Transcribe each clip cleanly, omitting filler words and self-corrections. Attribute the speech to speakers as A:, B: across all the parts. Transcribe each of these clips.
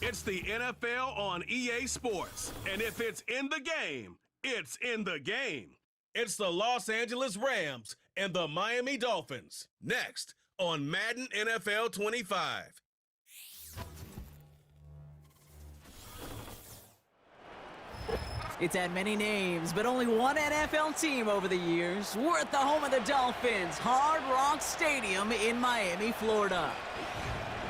A: It's the NFL on EA Sports. And if it's in the game, it's in the game. It's the Los Angeles Rams and the Miami Dolphins. Next on Madden NFL 25.
B: It's had many names, but only one NFL team over the years. We're at the home of the Dolphins, Hard Rock Stadium in Miami, Florida.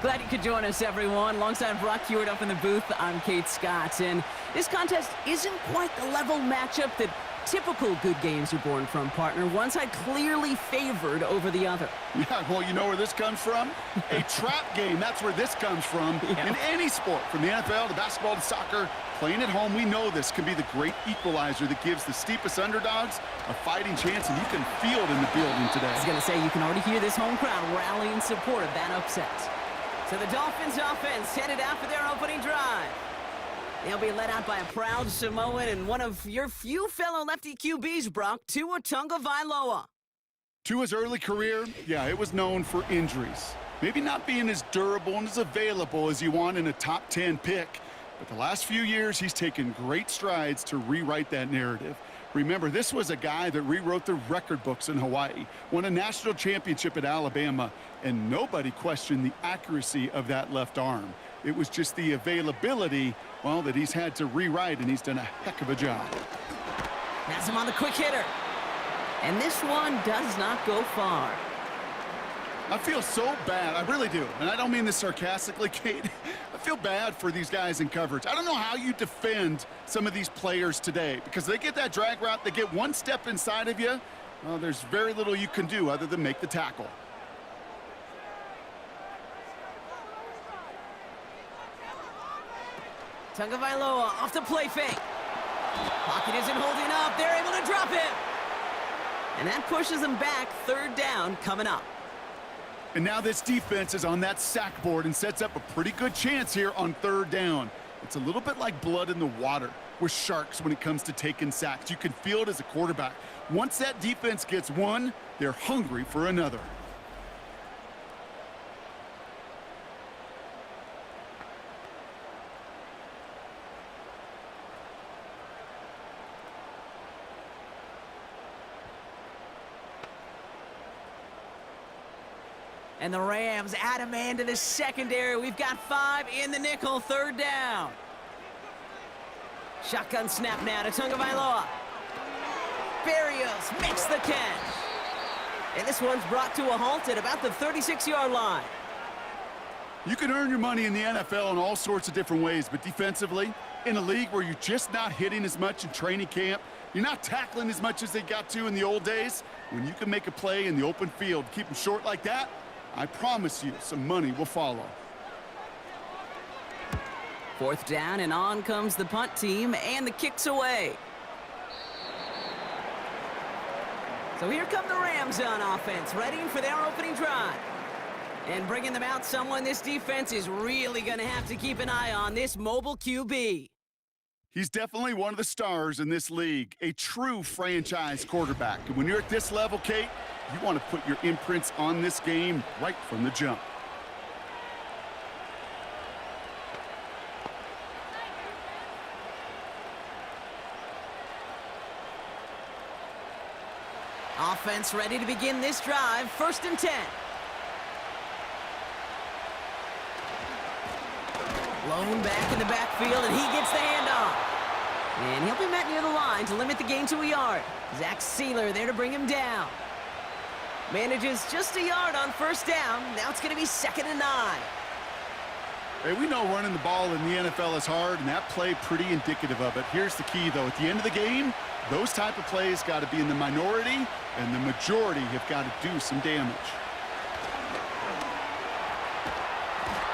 B: Glad you could join us, everyone. Alongside Brock Hewitt up in the booth, I'm Kate Scott. And this contest isn't quite the level matchup that typical good games are born from, partner. One side clearly favored over the other.
C: Yeah, well, you know where this comes from? A trap game. That's where this comes from.
B: Yeah.
C: In any sport, from the NFL to basketball to soccer, playing at home, we know this can be the great equalizer that gives the steepest underdogs a fighting chance, and you can feel it in the building today.
B: I was going to say, you can already hear this home crowd rally in support of that upset. So the Dolphins offense headed out for their opening drive. They'll be led out by a proud Samoan and one of your few fellow lefty QBs, Brock, Tua Tagovailoa.
C: Tua's early career, yeah, it was known for injuries. Maybe not being as durable and as available as you want in a top 10 pick. But the last few years, he's taken great strides to rewrite that narrative. Remember, this was a guy that rewrote the record books in Hawaii, won a national championship at Alabama, and nobody questioned the accuracy of that left arm. It was just the availability, well, that he's had to rewrite, and he's done a heck of a job.
B: That's him on the quick hitter. And this one does not go far.
C: I feel so bad. I really do. And I don't mean this sarcastically, Kate. I feel bad for these guys in coverage. I don't know how you defend some of these players today because they get that drag route, they get one step inside of you. Well, there's very little you can do other than make the tackle.
B: Tagovailoa off the play fake. Pocket isn't holding up. They're able to drop it. And that pushes them back. Third down coming up.
C: And now this defense is on that sack board and sets up a pretty good chance here on third down. It's a little bit like blood in the water with sharks when it comes to taking sacks. You can feel it as a quarterback. Once that defense gets one, they're hungry for another.
B: And the Rams add a man to the secondary. We've got 5 in the nickel, third down. Shotgun snap now to Tagovailoa. Barrios makes the catch. And this one's brought to a halt at about the 36-yard line.
C: You can earn your money in the NFL in all sorts of different ways, but defensively, in a league where you're just not hitting as much in training camp, you're not tackling as much as they got to in the old days, when you can make a play in the open field, keep them short like that, I promise you some money will follow.
B: Fourth down, and on comes the punt team, and the kick's away. So here come the Rams on offense, ready for their opening drive. And bringing them out, someone this defense is really going to have to keep an eye on, this mobile QB.
C: He's definitely one of the stars in this league, a true franchise quarterback. And when you're at this level, Kate, you want to put your imprints on this game right from the jump.
B: Offense ready to begin this drive, 1st and 10. Blown back in the backfield, and he gets the handoff. And he'll be met near the line to limit the gain to a yard. Zach Sealer there to bring him down. Manages just a yard on 1st down. Now it's going to be 2nd and 9.
C: Hey, we know running the ball in the NFL is hard, and that play pretty indicative of it. Here's the key, though. At the end of the game, those type of plays got to be in the minority, and the majority have got to do some damage.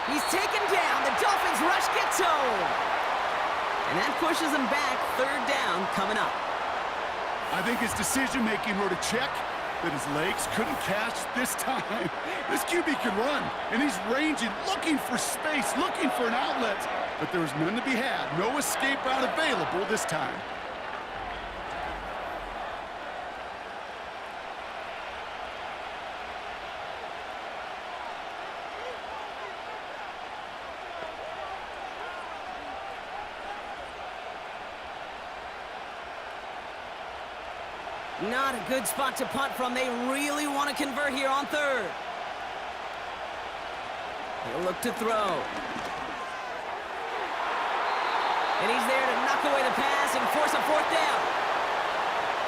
B: He's taken down. The Dolphins rush gets home. And that pushes them back. 3rd down coming up.
C: I think his decision-making wrote a check that his legs couldn't catch this time. This QB can run, and he's ranging, looking for space, looking for an outlet. But there was none to be had. No escape route available this time.
B: Not a good spot to punt from. They really want to convert here on third. He'll look to throw. And he's there to knock away the pass and force a fourth down.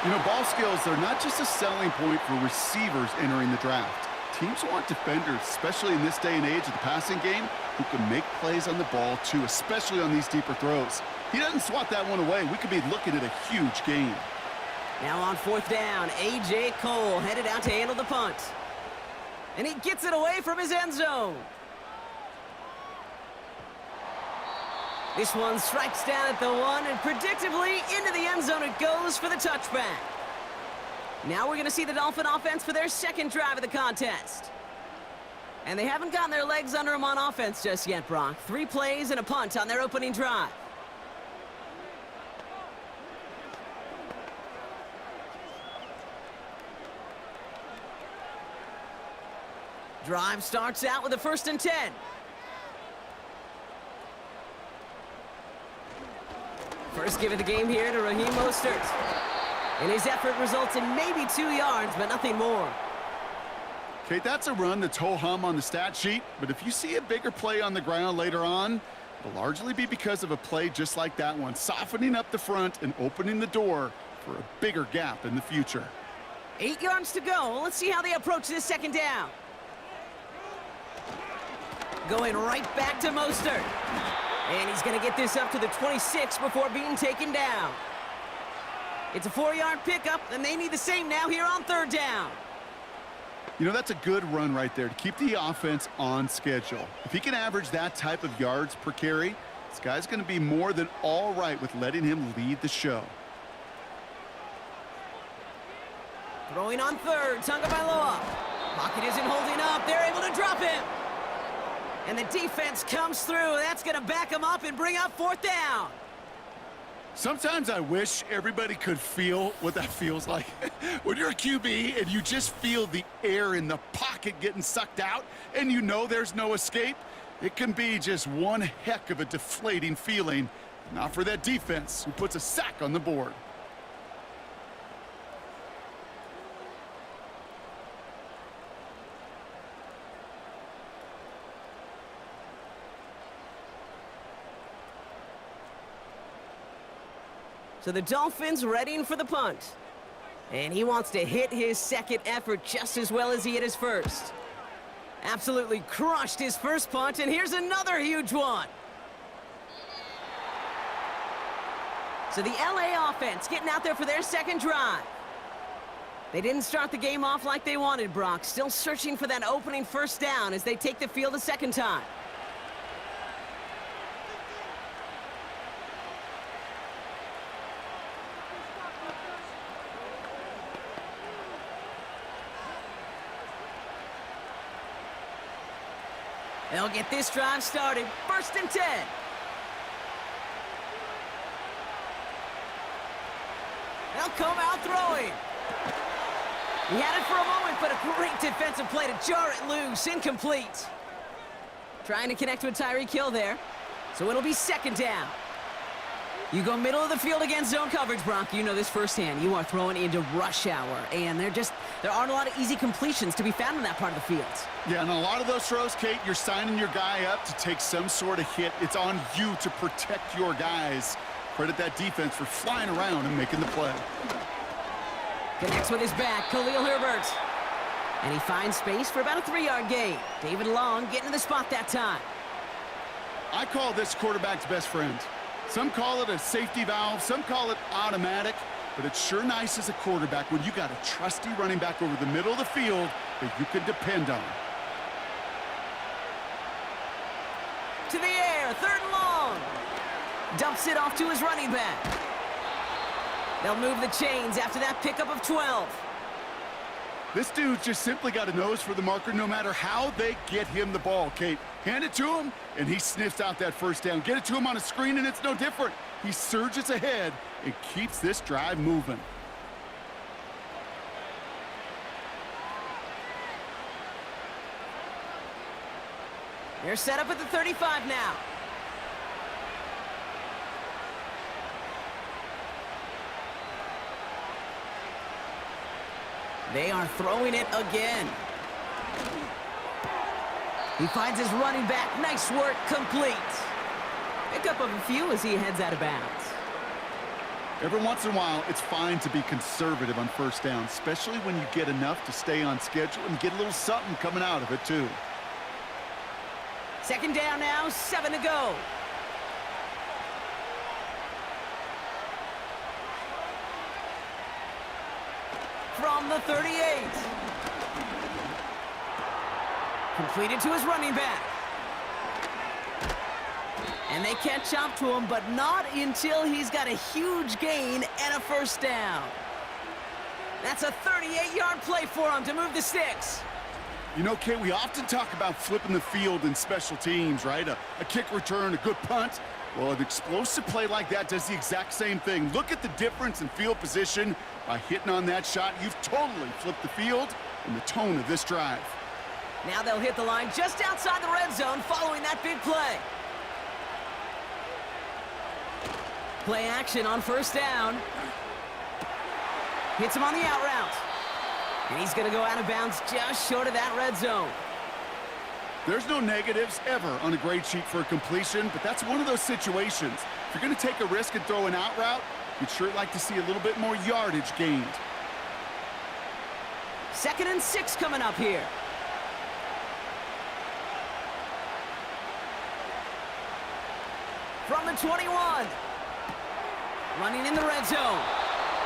C: You know, ball skills, they're not just a selling point for receivers entering the draft. Teams want defenders, especially in this day and age of the passing game, who can make plays on the ball too, especially on these deeper throws. He doesn't swat that one away. We could be looking at a huge gain.
B: Now on fourth down, A.J. Cole headed out to handle the punt. And he gets it away from his end zone. This one strikes down at the one, and predictably into the end zone it goes for the touchback. Now we're going to see the Dolphin offense for their second drive of the contest. And they haven't gotten their legs under them on offense just yet, Brock. 3 plays and a punt on their opening drive. Drive starts out with a 1st and 10. First give of the game here to Raheem Mostert. And his effort results in maybe 2 yards, but nothing more.
C: Okay, that's a run that's ho-hum on the stat sheet, but if you see a bigger play on the ground later on, it'll largely be because of a play just like that one, softening up the front and opening the door for a bigger gap in the future.
B: 8 yards to go. Let's see how they approach this second down. Going right back to Mostert. And he's going to get this up to the 26 before being taken down. It's a 4-yard pickup, and they need the same now here on third down.
C: You know, that's a good run right there to keep the offense on schedule. If he can average that type of yards per carry, this guy's going to be more than all right with letting him lead the show.
B: Throwing on third, Tagovailoa. Pocket isn't holding up. They're able to drop him. And the defense comes through. That's going to back him up and bring up fourth down.
C: Sometimes I wish everybody could feel what that feels like. When you're a QB and you just feel the air in the pocket getting sucked out and you know there's no escape, it can be just one heck of a deflating feeling. Not for that defense who puts a sack on the board.
B: So the Dolphins readying for the punt. And he wants to hit his second effort just as well as he hit his first. Absolutely crushed his first punt, and here's another huge one. So the LA offense getting out there for their second drive. They didn't start the game off like they wanted, Brock. Still searching for that opening first down as they take the field a second time. They'll get this drive started. 1st and 10. They'll come out throwing. He had it for a moment, but a great defensive play to jar it loose. Incomplete. Trying to connect with Tyreek Hill there. So it'll be second down. You go middle of the field against zone coverage, Brock. You know this firsthand. You are throwing into rush hour, and there aren't a lot of easy completions to be found in that part of the field.
C: Yeah, and a lot of those throws, Kate, you're signing your guy up to take some sort of hit. It's on you to protect your guys. Credit that defense for flying around and making the play.
B: Connects with his back, Khalil Herbert. And he finds space for about a 3-yard gain. David Long getting to the spot that time.
C: I call this quarterback's best friend. Some call it a safety valve, some call it automatic, but it's sure nice as a quarterback when you got a trusty running back over the middle of the field that you can depend on.
B: To the air, 3rd and long. Dumps it off to his running back. They'll move the chains after that pickup of 12.
C: This dude's just simply got a nose for the marker no matter how they get him the ball, Kate. Hand it to him, and he sniffs out that first down. Get it to him on a screen, and it's no different. He surges ahead and keeps this drive moving.
B: They're set up at the 35 now. They are throwing it again. He finds his running back. Nice work, complete. Pick up of a few as he heads out of bounds.
C: Every once in a while, it's fine to be conservative on first down, especially when you get enough to stay on schedule and get a little something coming out of it, too.
B: Second down now, 7 to go. From the 38. Completed to his running back. And they catch up to him, but not until he's got a huge gain and a first down. That's a 38-yard play for him to move the sticks.
C: You know, Kay, we often talk about flipping the field in special teams, right? A kick return, a good punt. Well, an explosive play like that does the exact same thing. Look at the difference in field position. By hitting on that shot, you've totally flipped the field and the tone of this drive.
B: Now they'll hit the line just outside the red zone following that big play. Play action on first down. Hits him on the out route. And he's going to go out of bounds just short of that red zone.
C: There's no negatives ever on a grade sheet for a completion, but that's one of those situations. If you're going to take a risk and throw an out route, you'd sure like to see a little bit more yardage gained.
B: 2nd and 6 coming up here. From the 21. Running in the red zone.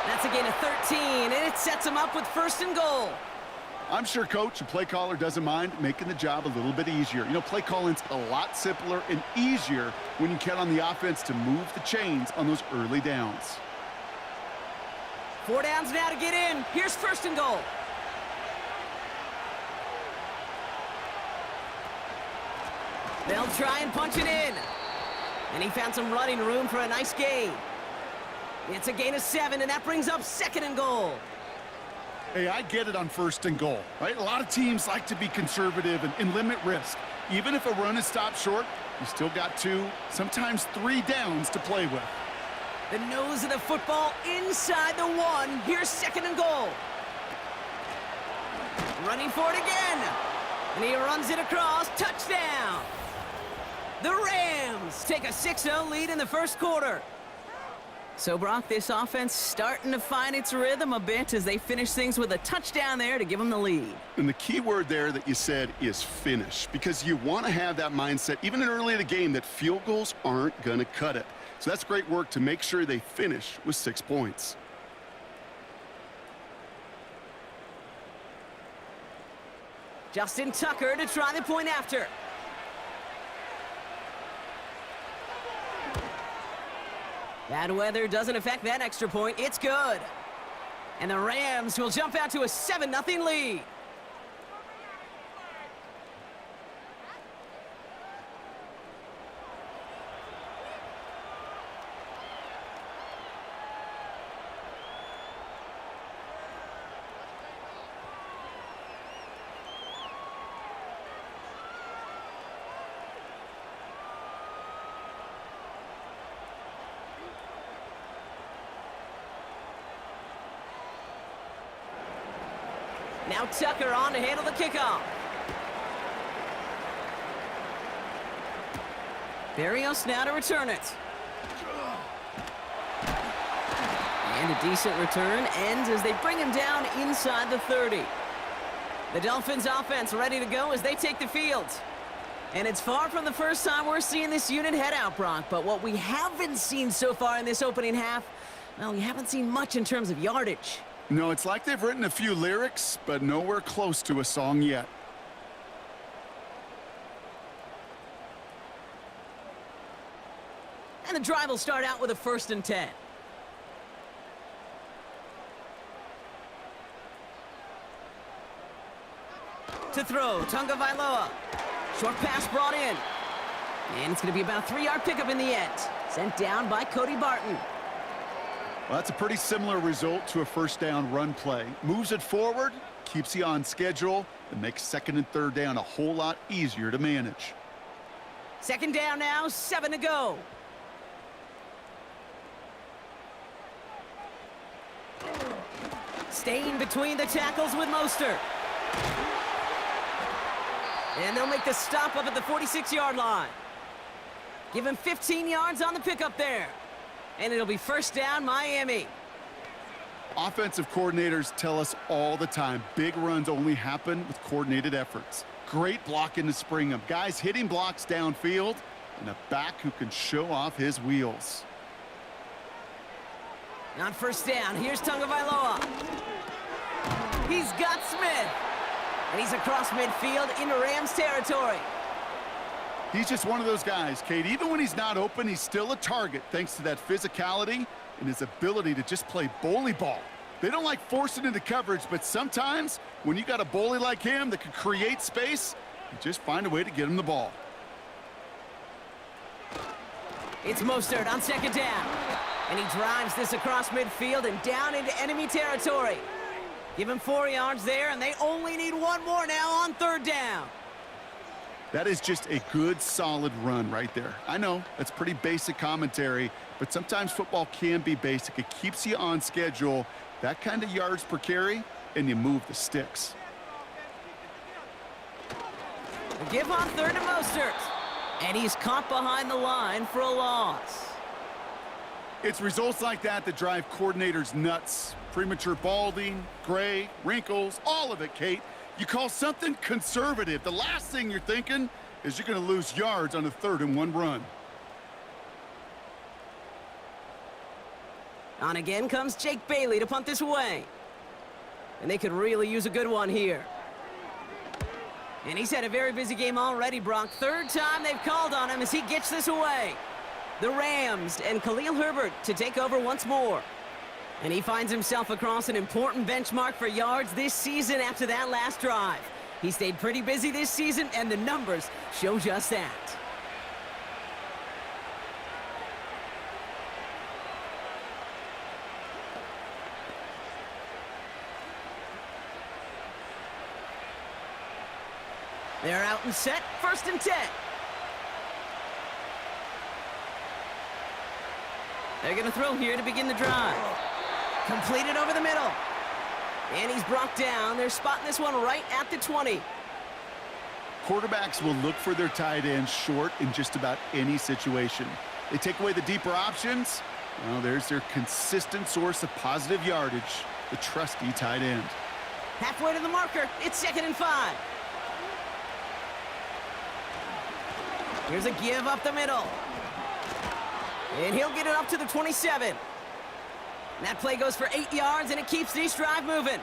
B: That's a gain of 13, and it sets him up with 1st and goal.
C: I'm sure coach and play caller doesn't mind making the job a little bit easier. You know, play calling's a lot simpler and easier when you count on the offense to move the chains on those early downs.
B: 4 downs now to get in. Here's 1st and goal. They'll try and punch it in. And he found some running room for a nice gain. It's a gain of 7, and that brings up 2nd and goal.
C: Hey, I get it on 1st and goal, right? A lot of teams like to be conservative and limit risk. Even if a run is stopped short, you still got 2, sometimes 3 downs to play with.
B: The nose of the football inside the 1. Here's 2nd and goal. Running for it again. And he runs it across. Touchdown. The Rams take a 6-0 lead in the first quarter. So, Brock, this offense starting to find its rhythm a bit as they finish things with a touchdown there to give them the lead.
C: And the key word there that you said is finish, because you want to have that mindset, even early in the game, that field goals aren't going to cut it. So that's great work to make sure they finish with 6 points.
B: Justin Tucker to try the point after. Bad weather doesn't affect that extra point. It's good. And the Rams will jump out to a 7-0 lead. Now Tucker on to handle the kickoff. Barrios now to return it. And a decent return ends as they bring him down inside the 30. The Dolphins offense ready to go as they take the field. And it's far from the first time we're seeing this unit head out, Brock. But what we haven't seen so far in this opening half, well, we haven't seen much in terms of yardage.
C: No, it's like they've written a few lyrics, but nowhere close to a song yet.
B: And the drive will start out with a 1st and 10. To throw, Tunga Vailoa. Short pass brought in. And it's going to be about a 3-yard pickup in the end. Sent down by Cody Barton.
C: Well, that's a pretty similar result to a 1st down run play. Moves it forward, keeps you on schedule, and makes 2nd and 3rd down a whole lot easier to manage.
B: 2nd down now, 7 to go. Staying between the tackles with Mostert. And they'll make the stop up at the 46-yard line. Give him 15 yards on the pickup there. And it'll be first down, Miami.
C: Offensive coordinators tell us all the time, big runs only happen with coordinated efforts. Great blocking to spring them. Guys hitting blocks downfield, and a back who can show off his wheels.
B: On first down, here's Tagovailoa. He's got Smith. And he's across midfield into Rams territory.
C: He's just one of those guys, Kate. Even when he's not open, he's still a target thanks to that physicality and his ability to just play bully ball. They don't like forcing into coverage, but sometimes when you got a bully like him that can create space, you just find a way to get him the ball.
B: It's Mostert on second down. And he drives this across midfield and down into enemy territory. Give him 4 yards there, and they only need one more now on third down.
C: That is just a good, solid run right there. I know, that's pretty basic commentary, but sometimes football can be basic. It keeps you on schedule, that kind of yards per carry, and you move the sticks.
B: Give on third to Mostert. And he's caught behind the line for a loss.
C: It's results like that that drive coordinators nuts. Premature balding, gray, wrinkles, all of it, Kate. You call something conservative. The last thing you're thinking is you're going to lose yards on a 3rd and 1 run.
B: On again comes Jake Bailey to punt this away. And they could really use a good one here. And he's had a very busy game already, Brock. 3rd time they've called on him as he gets this away. The Rams and Khalil Herbert to take over once more. And he finds himself across an important benchmark for yards this season after that last drive. He stayed pretty busy this season, and the numbers show just that. They're out and set, 1st and 10. They're going to throw here to begin the drive. Completed over the middle. And he's brought down. They're spotting this one right at the 20.
C: Quarterbacks will look for their tight ends short in just about any situation. They take away the deeper options. Well, there's their consistent source of positive yardage, the trusty tight end.
B: Halfway to the marker. It's 2nd and 5. Here's a give up the middle. And he'll get it up to the 27. And that play goes for 8 yards, and it keeps this drive moving.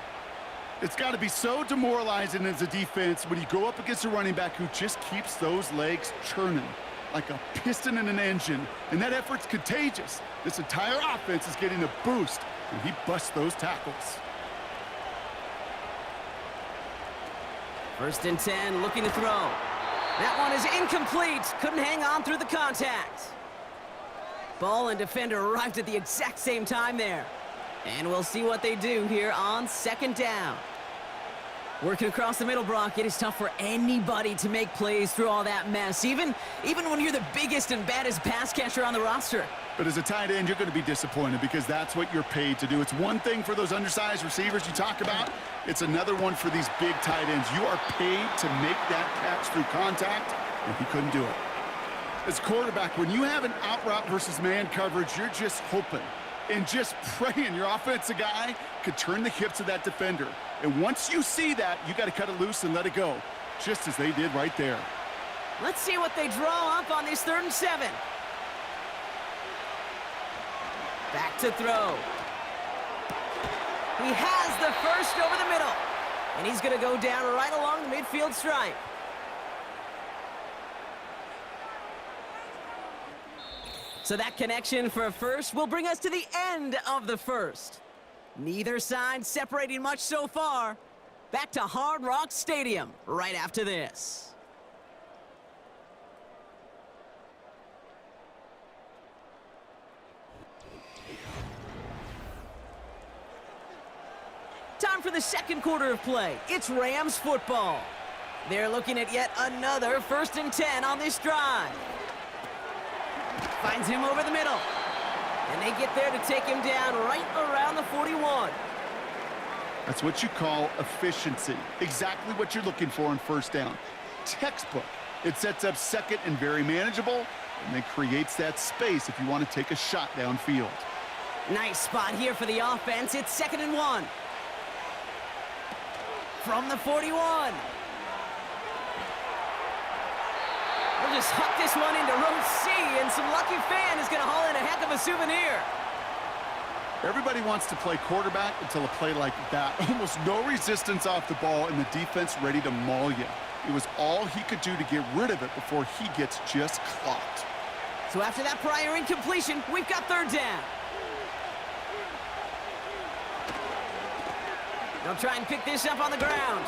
C: It's got to be so demoralizing as a defense when you go up against a running back who just keeps those legs churning like a piston in an engine. And that effort's contagious. This entire offense is getting a boost when he busts those tackles.
B: 1st and 10, looking to throw. That one is incomplete. Couldn't hang on through the contact. Ball and defender arrived at the exact same time there. And we'll see what they do here on 2nd down. Working across the middle, Brock, it is tough for anybody to make plays through all that mess, even when you're the biggest and baddest pass catcher on the roster.
C: But as a tight end, you're going to be disappointed because that's what you're paid to do. It's one thing for those undersized receivers you talk about. It's another one for these big tight ends. You are paid to make that catch through contact, and he couldn't do it. As quarterback, when you have an out route versus man coverage, you're just hoping and just praying your offensive guy could turn the hips of that defender. And once you see that, you got to cut it loose and let it go, just as they did right there.
B: Let's see what they draw up on this 3rd and 7. Back to throw. He has the first over the middle. And he's going to go down right along the midfield stripe. So that connection for a first will bring us to the end of the first. Neither side separating much so far. Back to Hard Rock Stadium right after this. Time for the 2nd quarter of play. It's Rams football. They're looking at yet another 1st and 10 on this drive. Finds him over the middle. And they get there to take him down right around the 41.
C: That's what you call efficiency. Exactly what you're looking for on first down. Textbook. It sets up second and very manageable, and then creates that space if you want to take a shot downfield.
B: Nice spot here for the offense. It's 2nd and 1. From the 41. We'll just huck this one into row C, and some lucky fan is going to haul in a heck of a souvenir.
C: Everybody wants to play quarterback until a play like that. Almost no resistance off the ball, and the defense ready to maul you. It was all he could do to get rid of it before he gets just clocked.
B: So after that prior incompletion, we've got 3rd down. They'll try and pick this up on the ground.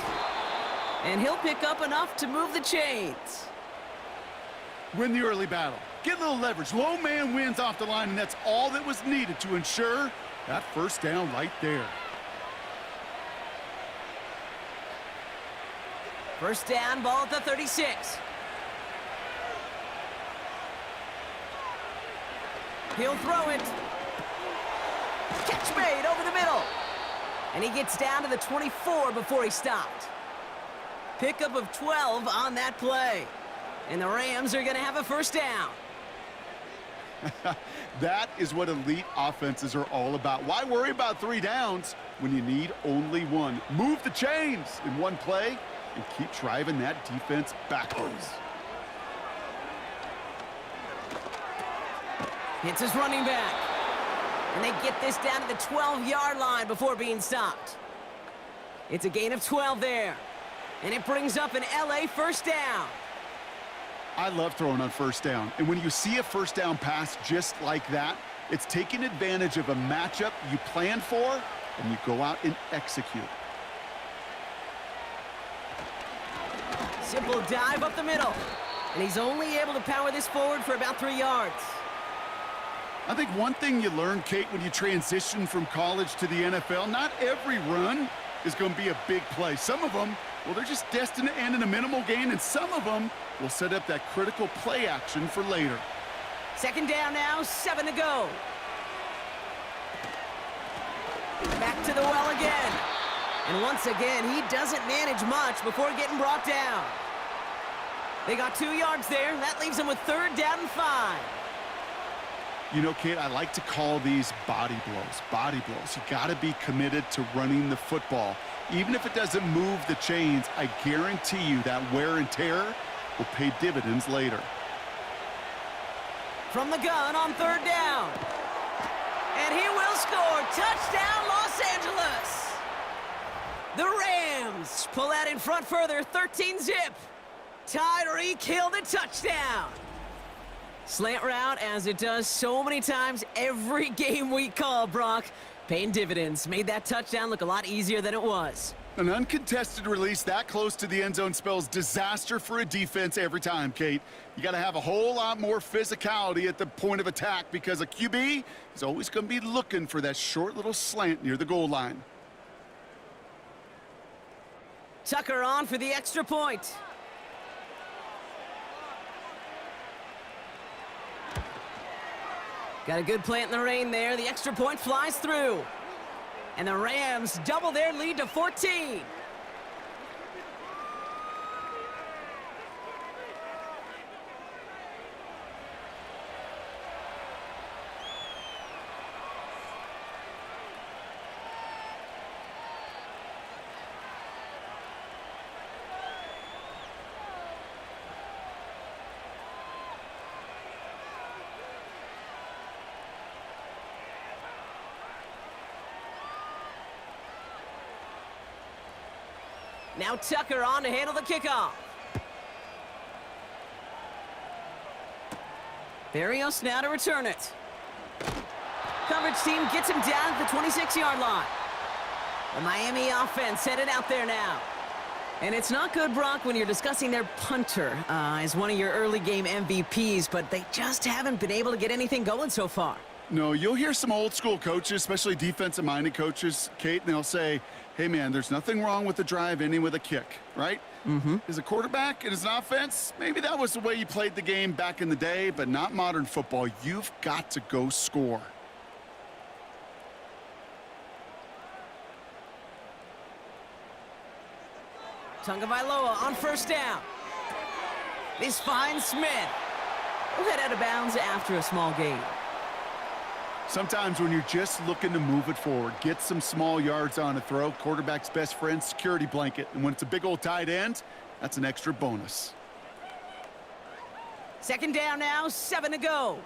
B: And he'll pick up enough to move the chains.
C: Win the early battle. Get a little leverage. Low man wins off the line, and that's all that was needed to ensure that first down right there.
B: First down, ball at the 36. He'll throw it. Catch made over the middle. And he gets down to the 24 before he stopped. Pickup of 12 on that play. And the Rams are going to have a first down.
C: That is what elite offenses are all about. Why worry about 3 downs when you need only 1? Move the chains in one play and keep driving that defense backwards.
B: Hits his running back. And they get this down to the 12-yard line before being stopped. It's a gain of 12 there. And it brings up an LA first down.
C: I love throwing on first down. And when you see a first down pass just like that, it's taking advantage of a matchup you planned for, and you go out and execute.
B: Simple dive up the middle. And he's only able to power this forward for about 3 yards.
C: I think one thing you learn, Kate, when you transition from college to the NFL, not every run is going to be a big play. Some of them, well, they're just destined to end in a minimal gain, and some of them will set up that critical play action for later.
B: 2nd down now, 7 to go. Back to the well again. And once again, he doesn't manage much before getting brought down. They got 2 yards there. That leaves them with 3rd down and 5.
C: You know, Kate, I like to call these body blows. Body blows. You got to be committed to running the football. Even if it doesn't move the chains, I guarantee you that wear and tear will pay dividends later.
B: From the gun on 3rd down. And he will score. Touchdown, Los Angeles. The Rams pull out in front further, 13-zip. Tyreek Hill the touchdown. Slant route, as it does so many times every game we call, Brock. Paying dividends. Made that touchdown look a lot easier than it was.
C: An uncontested release that close to the end zone spells disaster for a defense every time, Kate. You got to have a whole lot more physicality at the point of attack because a QB is always going to be looking for that short little slant near the goal line.
B: Tucker on for the extra point. Got a good plant in the rain there. The extra point flies through. And the Rams double their lead to 14. Now Tucker on to handle the kickoff. Barrios now to return it. Coverage team gets him down at the 26-yard line. The Miami offense headed out there now. And it's not good, Brock, when you're discussing their punter as one of your early game MVPs, but they just haven't been able to get anything going so far.
C: No, you'll hear some old school coaches, especially defensive-minded coaches, Kate, and they'll say, hey, man, there's nothing wrong with the drive ending with a kick, right?
B: Mm-hmm.
C: As a quarterback and as an offense, maybe that was the way you played the game back in the day, but not modern football. You've got to go score.
B: Tagovailoa on first down. This finds Smith. He'll head out of bounds after a small gain.
C: Sometimes when you're just looking to move it forward, get some small yards on a throw, quarterback's best friend, security blanket. And when it's a big old tight end, that's an extra bonus.
B: Second down now, 7 to go.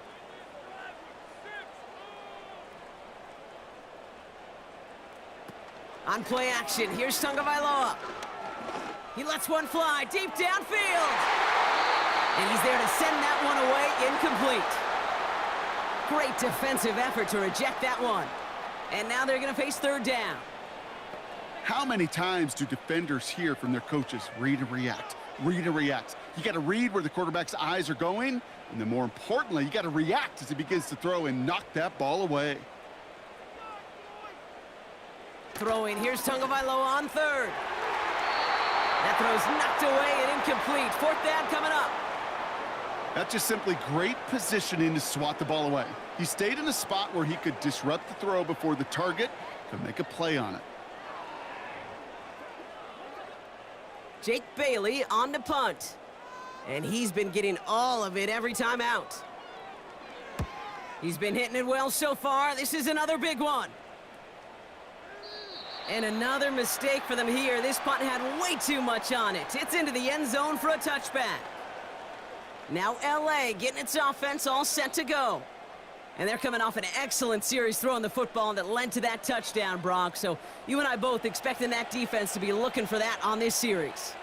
B: On play action, here's Tagovailoa. He lets one fly deep downfield. And he's there to send that one away, incomplete. Great defensive effort to reject that one. And now they're going to face third down.
C: How many times do defenders hear from their coaches, read and react, read and react? You got to read where the quarterback's eyes are going, and then more importantly, you got to react as he begins to throw and knock that ball away.
B: Throwing, here's Tagovailoa on third. That throw's knocked away and incomplete. Fourth down coming up.
C: That's just simply great positioning to swat the ball away. He stayed in a spot where he could disrupt the throw before the target could make a play on it.
B: Jake Bailey on the punt. And he's been getting all of it every time out. He's been hitting it well so far. This is another big one. And another mistake for them here. This punt had way too much on it. It's into the end zone for a touchback. Now LA getting its offense all set to go. And they're coming off an excellent series throwing the football that led to that touchdown, Brock. So you and I both expecting that defense to be looking for that on this series.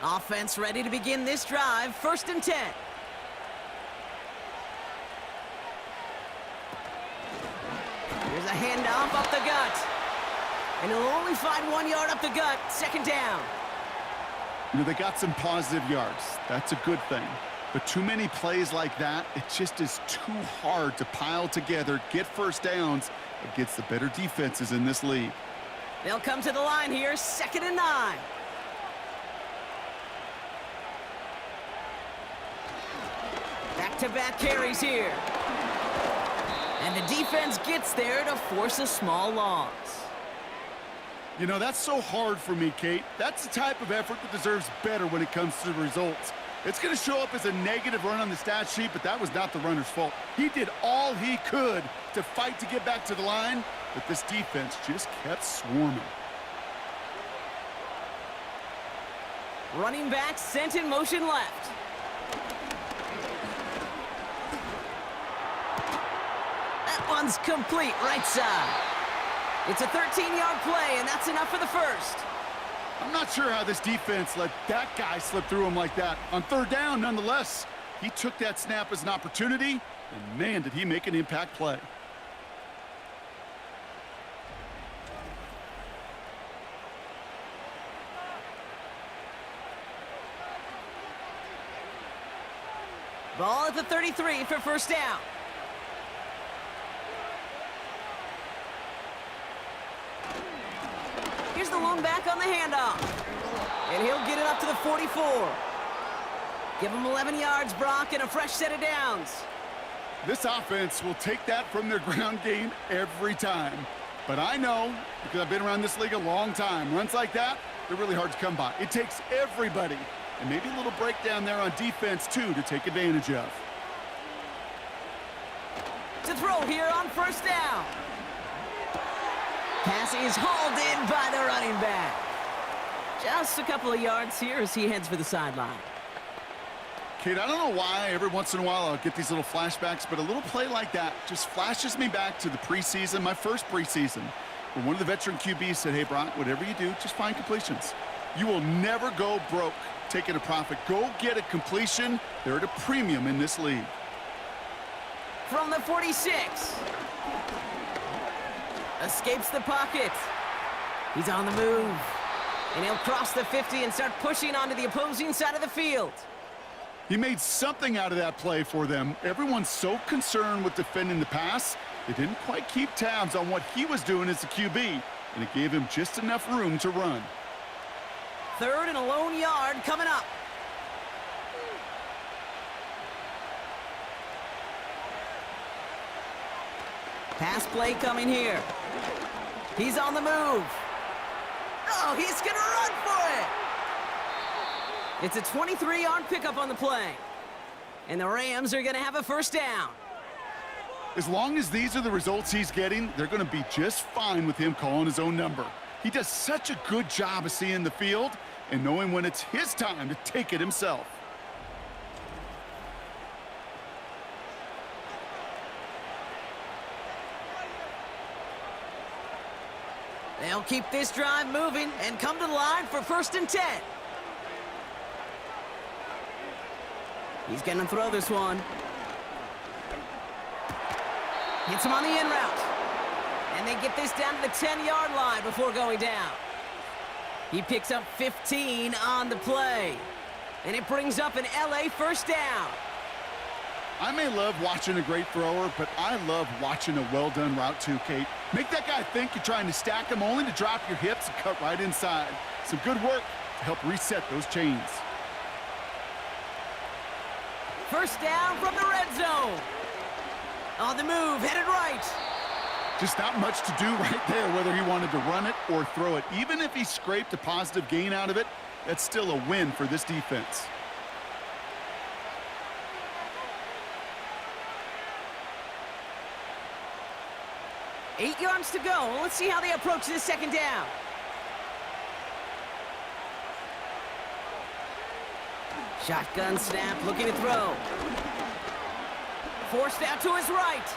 B: Offense ready to begin this drive. 1st and 10. Here's a handoff up the gut. And he'll only find 1 yard up the gut. 2nd down.
C: You know, they got some positive yards. That's a good thing. But too many plays like that, it just is too hard to pile together, get first downs against the better defenses in this league.
B: They'll come to the line here. 2nd and 9. Back-to-back carries here. And the defense gets there to force a small loss.
C: You know, that's so hard for me, Kate. That's the type of effort that deserves better when it comes to the results. It's going to show up as a negative run on the stat sheet, but that was not the runner's fault. He did all he could to fight to get back to the line, but this defense just kept swarming.
B: Running back sent in motion left. That one's complete right side. It's a 13-yard play, and that's enough for the first.
C: I'm not sure how this defense let that guy slip through him like that. On 3rd down, nonetheless, he took that snap as an opportunity, and man, did he make an impact play.
B: Ball at the 33 for 1st down. Here's the lone back on the handoff. And he'll get it up to the 44. Give him 11 yards, Brock, and a fresh set of downs.
C: This offense will take that from their ground game every time. But I know, because I've been around this league a long time, runs like that, they're really hard to come by. It takes everybody, and maybe a little breakdown there on defense, too, to take advantage of.
B: To throw here on 1st down. Pass is hauled in by the running back. Just a couple of yards here as he heads for the sideline.
C: Kate, I don't know why every once in a while I'll get these little flashbacks, but a little play like that just flashes me back to the preseason, my first preseason, where one of the veteran QBs said, hey, Brock, whatever you do, just find completions. You will never go broke taking a profit. Go get a completion. They're at a premium in this league.
B: From the 46. Escapes the pocket. He's on the move. And he'll cross the 50 and start pushing onto the opposing side of the field.
C: He made something out of that play for them. Everyone's so concerned with defending the pass, they didn't quite keep tabs on what he was doing as a QB, and it gave him just enough room to run.
B: 3rd and a lone yard coming up. Pass play coming here. He's on the move. Oh, he's going to run for it. It's a 23-yard pickup on the play. And the Rams are going to have a first down.
C: As long as these are the results he's getting, they're going to be just fine with him calling his own number. He does such a good job of seeing the field and knowing when it's his time to take it himself.
B: They'll keep this drive moving and come to the line for 1st and 10. He's going to throw this one. Hits him on the in route. And they get this down to the 10-yard line before going down. He picks up 15 on the play. And it brings up an LA first down.
C: I may love watching a great thrower, but I love watching a well-done route too, Kate. Make that guy think you're trying to stack him only to drop your hips and cut right inside. Some good work to help reset those chains.
B: First down from the red zone. On the move, headed right.
C: Just not much to do right there, whether he wanted to run it or throw it. Even if he scraped a positive gain out of it, that's still a win for this defense.
B: Eight yards to go. Let's see how they approach this second down. Shotgun snap, looking to throw. Forced out to his right.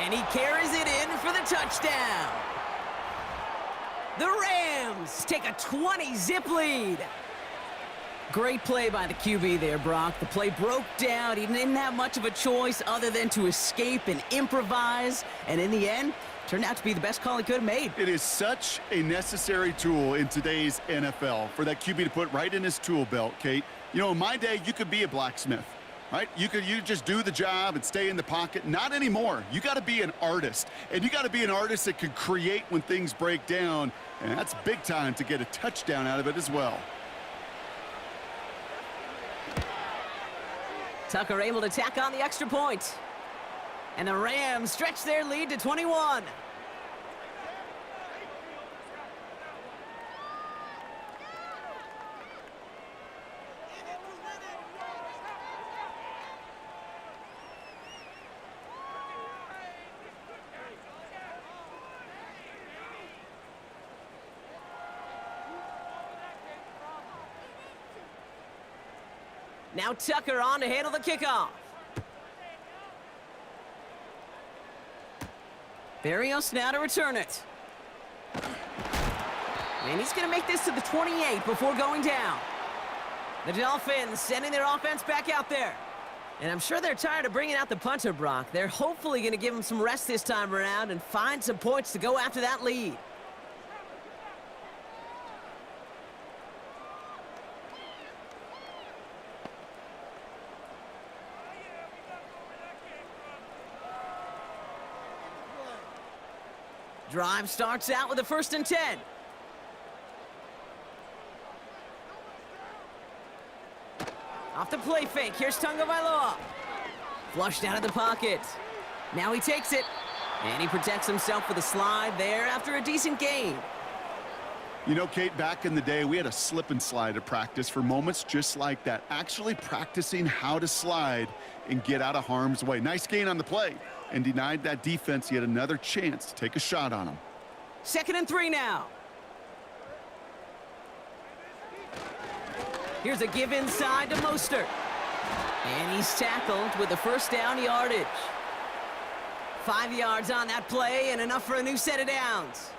B: And he carries it in for the touchdown. The Rams take a 20-zip lead. Great play by the QB there, Brock. The play broke down. He didn't have much of a choice other than to escape and improvise. And in the end, turned out to be the best call he could have made.
C: It is such a necessary tool in today's NFL for that QB to put right in his tool belt, Kate. You know, in my day, you could be a blacksmith, right? You just do the job and stay in the pocket. Not anymore. You got to be an artist. And you got to be an artist that can create when things break down. And that's big time to get a touchdown out of it as well.
B: Tucker able to tack on the extra point. And the Rams stretch their lead to 21. Now Tucker on to handle the kickoff. Barrios now to return it. And he's going to make this to the 28 before going down. The Dolphins sending their offense back out there. And I'm sure they're tired of bringing out the punter, Brock. They're hopefully going to give him some rest this time around and find some points to go after that lead. Drive starts out with a 1st and 10. Off the play fake, here's Tagovailoa. Flushed out of the pocket. Now he takes it, and he protects himself with a slide there after a decent gain.
C: You know, Kate, back in the day, we had a slip and slide at practice for moments just like that. Actually practicing how to slide and get out of harm's way. Nice gain on the play. And denied that defense yet another chance to take a shot on him.
B: 2nd and 3 now. Here's a give inside to Mostert. And he's tackled with a first down yardage. 5 yards on that play and enough for a new set of downs.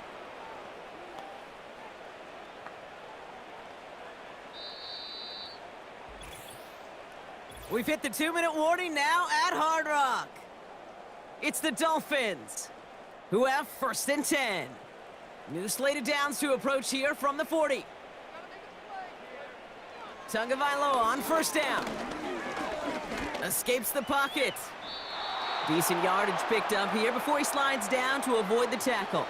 B: We've hit the 2-minute warning now at Hard Rock. It's the Dolphins, who have 1st and 10. New slate of downs to approach here from the 40. Tagovailoa on 1st down. Escapes the pocket. Decent yardage picked up here before he slides down to avoid the tackle.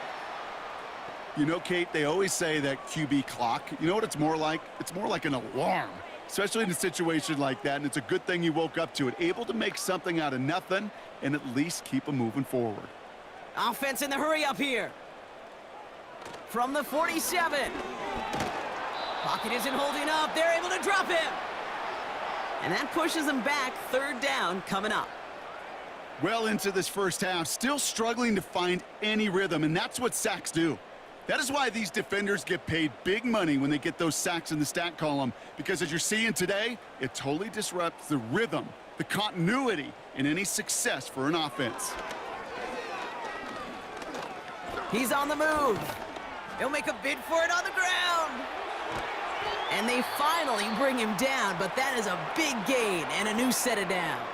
C: You know, Kate, they always say that QB clock. You know what it's more like? It's more like an alarm. especially in a situation like that, and it's a good thing you woke up to it. Able to make something out of nothing and at least keep them moving forward.
B: Offense in the hurry up here. From the 47. Pocket isn't holding up. They're able to drop him. And that pushes them back. Third down coming up.
C: Well into this first half, still struggling to find any rhythm, and that's what sacks do. That is why these defenders get paid big money when they get those sacks in the stat column, because as you're seeing today, it totally disrupts the rhythm, the continuity, and any success for an offense.
B: He's on the move. He'll make a bid for it on the ground. And they finally bring him down, but that is a big gain and a new set of downs.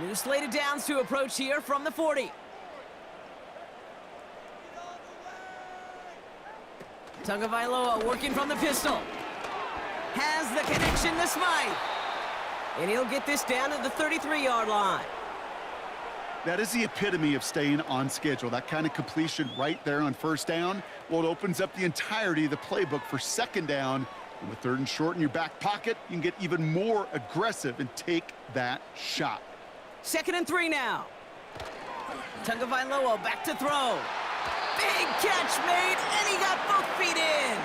B: New slate of downs to approach here from the 40. Tagovailoa working from the pistol. Has the connection to Smythe. And he'll get this down to the 33-yard line.
C: That is the epitome of staying on schedule. That kind of completion right there on first down. Well, it opens up the entirety of the playbook for second down. And with third and short in your back pocket, you can get even more aggressive and take that shot.
B: 2nd and 3 now. Tagovailoa back to throw. Big catch made, and he got both feet in.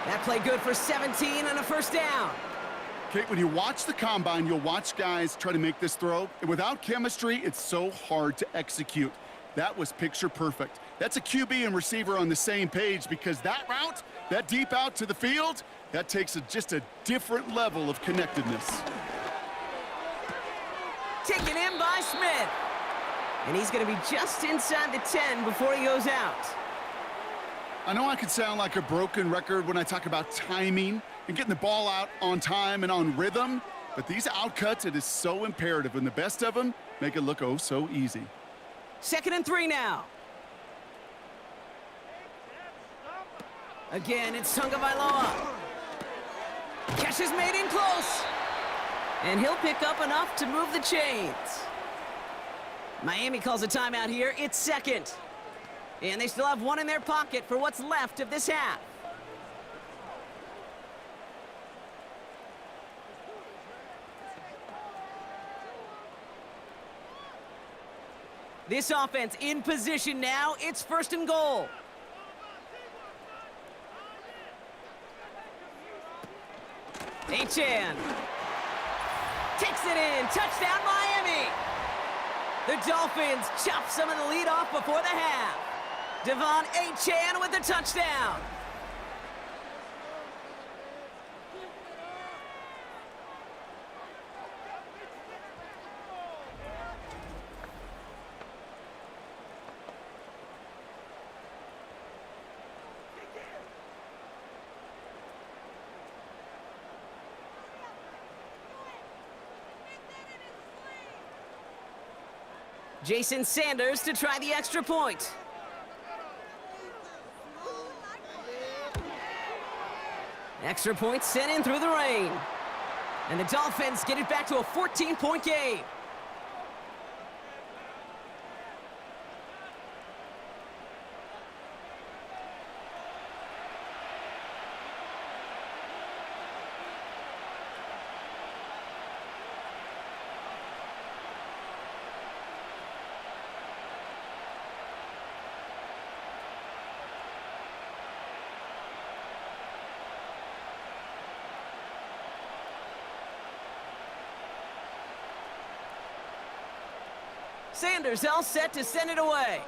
B: That play good for 17 and a first down.
C: Okay, when you watch the combine, you'll watch guys try to make this throw. And without chemistry, it's so hard to execute. That was picture perfect. That's a QB and receiver on the same page, because that route, that deep out to the field, that takes just a different level of connectedness.
B: Taken in by Smith. And he's going to be just inside the 10 before he goes out.
C: I know I could sound like a broken record when I talk about timing and getting the ball out on time and on rhythm, but these outcuts, it is so imperative, and the best of them make it look oh so easy.
B: 2nd and 3 now. Again, it's Tagovailoa. Catch is made in close. And he'll pick up enough to move the chains. Miami calls a timeout here. It's second. And they still have one in their pocket for what's left of this half. This offense in position now. It's 1st and goal. Achan takes it in. Touchdown, Miami. The Dolphins chop some of the lead off before the half. Devon Achan with the touchdown. Jason Sanders to try the extra point. Extra point sent in through the rain. And the Dolphins get it back to a 14-point game. Sanders all set to send it away.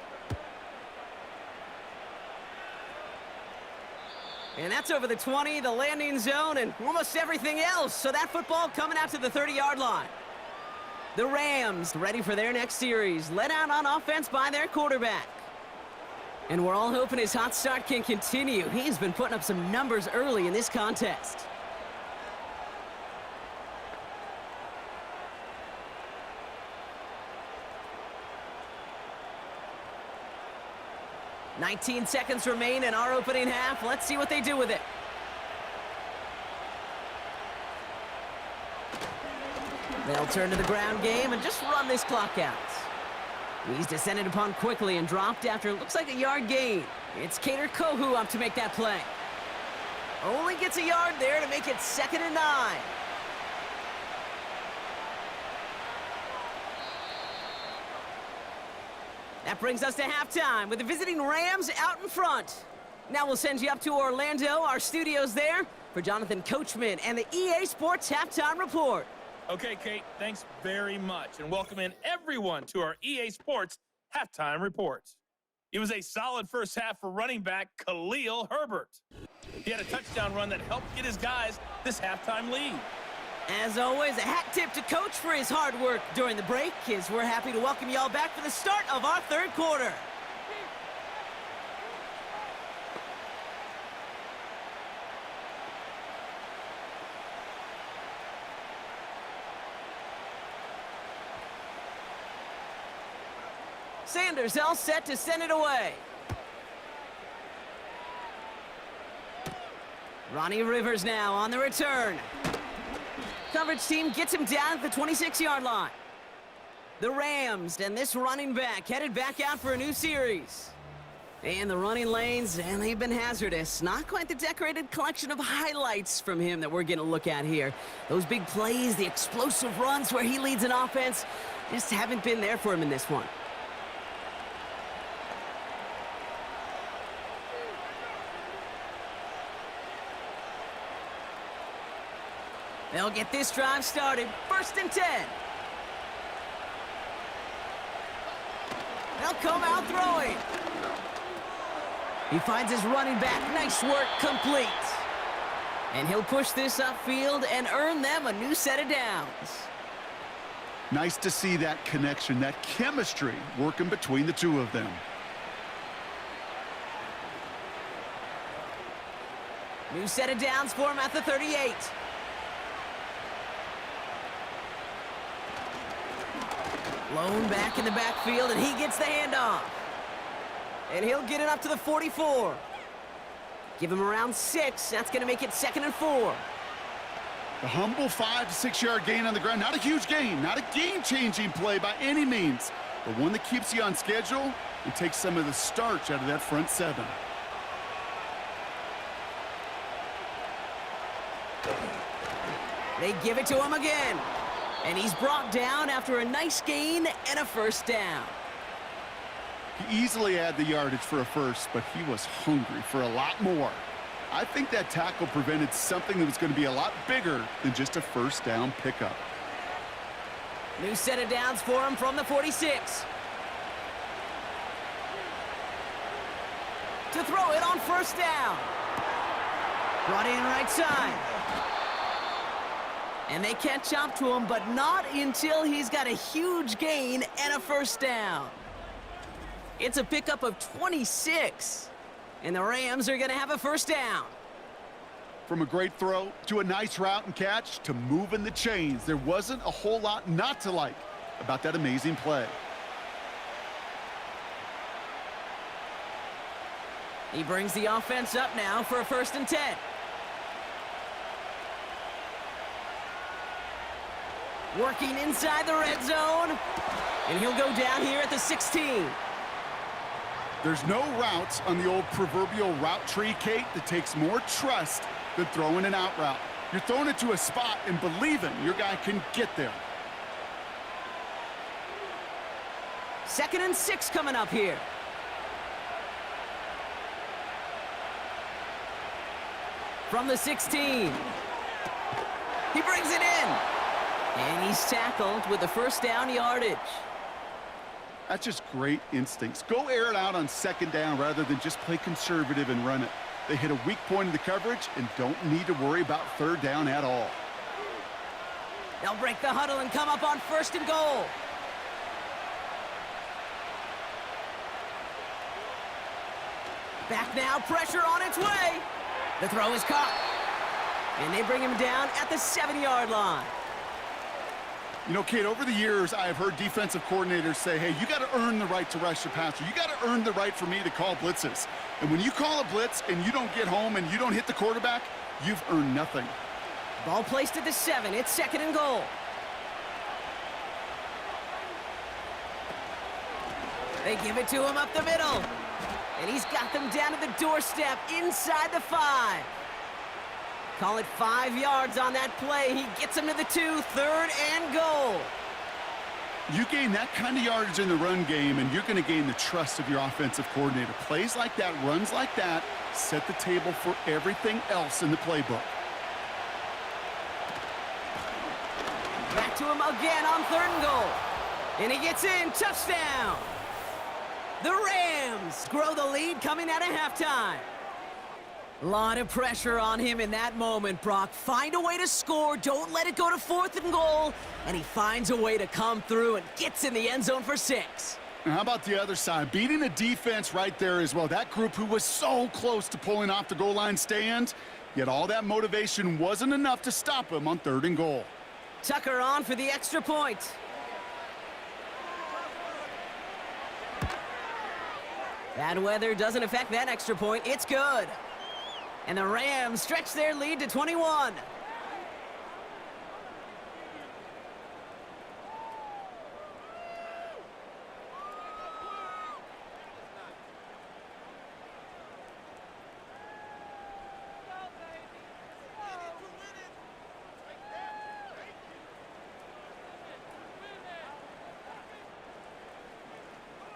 B: And that's over the 20, the landing zone, and almost everything else. So that football coming out to the 30-yard line. The Rams ready for their next series, led out on offense by their quarterback. And we're all hoping his hot start can continue. He's been putting up some numbers early in this contest. "19 seconds remain in our opening half. Let's see what they do with it. They'll turn to the ground game and just run this clock out. He's descended upon quickly and dropped after it looks like a yard gain. It's Kader Kohu up to make that play. Only gets a yard there to make it 2nd and 9. That brings us to halftime with the visiting Rams out in front. Now we'll send you up to Orlando, our studios there, for Jonathan Coachman and the EA Sports Halftime Report.
D: Okay, Kate, thanks very much, and welcome in everyone to our EA Sports Halftime Report. It was a solid first half for running back Khalil Herbert. He had a touchdown run that helped get his guys this halftime lead.
B: As always, a hat tip to Coach for his hard work during the break, as we're happy to welcome y'all back for the start of our third quarter. Sanders all set to send it away. Ronnie Rivers now on the return. Coverage team gets him down at the 26-yard line. The Rams and this running back headed back out for a new series. And the running lanes, and they've been hazardous. Not quite the decorated collection of highlights from him that we're going to look at here. Those big plays, the explosive runs where he leads an offense, just haven't been there for him in this one. They'll get this drive started. 1st and 10. They'll come out throwing. He finds his running back. Nice work, complete. And he'll push this upfield and earn them a new set of downs.
C: Nice to see that connection, that chemistry working between the two of them.
B: New set of downs for him at the 38. Blown back in the backfield, and he gets the handoff. And he'll get it up to the 44. Give him around 6. That's going to make it 2nd and 4.
C: The humble 5 to 6 yard gain on the ground. Not a huge gain, not a game-changing play by any means, but one that keeps you on schedule and takes some of the starch out of that front 7.
B: They give it to him again. And he's brought down after a nice gain and a 1st down.
C: He easily had the yardage for a first, but he was hungry for a lot more. I think that tackle prevented something that was going to be a lot bigger than just a 1st down pickup.
B: New set of downs for him from the 46. To throw it on 1st down. Brought in right side. And they catch up to him, but not until he's got a huge gain and a 1st down. It's a pickup of 26. And the Rams are going to have a 1st down.
C: From a great throw to a nice route and catch to moving the chains, there wasn't a whole lot not to like about that amazing play.
B: He brings the offense up now for a 1st and 10. Working inside the red zone. And he'll go down here at the 16.
C: There's no routes on the old proverbial route tree, Kate, that takes more trust than throwing an out route. You're throwing it to a spot and believing your guy can get there.
B: 2nd and 6 coming up here. From the 16. He brings it in. And he's tackled with the 1st down yardage.
C: That's just great instincts. Go air it out on 2nd down rather than just play conservative and run it. They hit a weak point in the coverage and don't need to worry about 3rd down at all.
B: They'll break the huddle and come up on 1st and goal. Back now, pressure on its way. The throw is caught. And they bring him down at the 7-yard line.
C: You know, Kate, over the years, I have heard defensive coordinators say, hey, you got to earn the right to rush the passer. You got to earn the right for me to call blitzes. And when you call a blitz and you don't get home and you don't hit the quarterback, you've earned nothing.
B: Ball placed at the 7. It's second and goal. They give it to him up the middle. And he's got them down to the doorstep inside the 5. Call it 5 yards on that play. He gets them to the 2, third and goal.
C: You gain that kind of yardage in the run game, and you're going to gain the trust of your offensive coordinator. Plays like that, runs like that, set the table for everything else in the playbook.
B: Back to him again on third and goal. And he gets in, touchdown. The Rams grow the lead coming out of halftime. A lot of pressure on him in that moment, Brock. Find a way to score. Don't let it go to fourth and goal. And he finds a way to come through and gets in the end zone for 6.
C: And how about the other side? Beating a defense right there as well. That group who was so close to pulling off the goal line stand, yet all that motivation wasn't enough to stop him on third and goal.
B: Tucker on for the extra point. Bad weather doesn't affect that extra point. It's good. And the Rams stretch their lead to 21.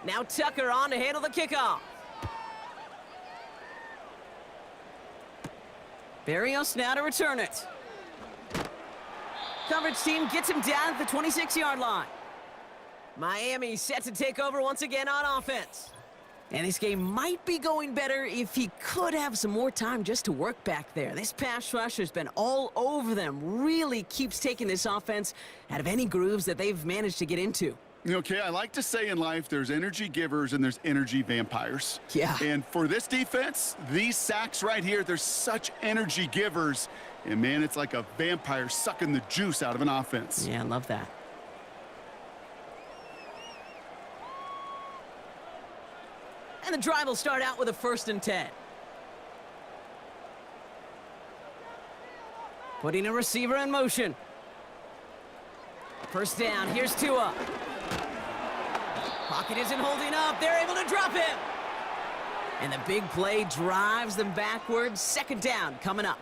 B: Now Tucker on to handle the kickoff. Barrios now to return it. Coverage team gets him down at the 26-yard line. Miami set to take over once again on offense. And this game might be going better if he could have some more time just to work back there. This pass rush has been all over them. Really keeps taking this offense out of any grooves that they've managed to get into.
C: Okay, I like to say in life there's energy givers and there's energy vampires.
B: Yeah.
C: And for this defense, these sacks right here, they're such energy givers. And, man, it's like a vampire sucking the juice out of an offense.
B: Yeah, I love that. And the drive will start out with a 1st and 10. Putting a receiver in motion. First down, here's Tua. Pocket isn't holding up. They're able to drop him. And the big play drives them backwards. Second down coming up.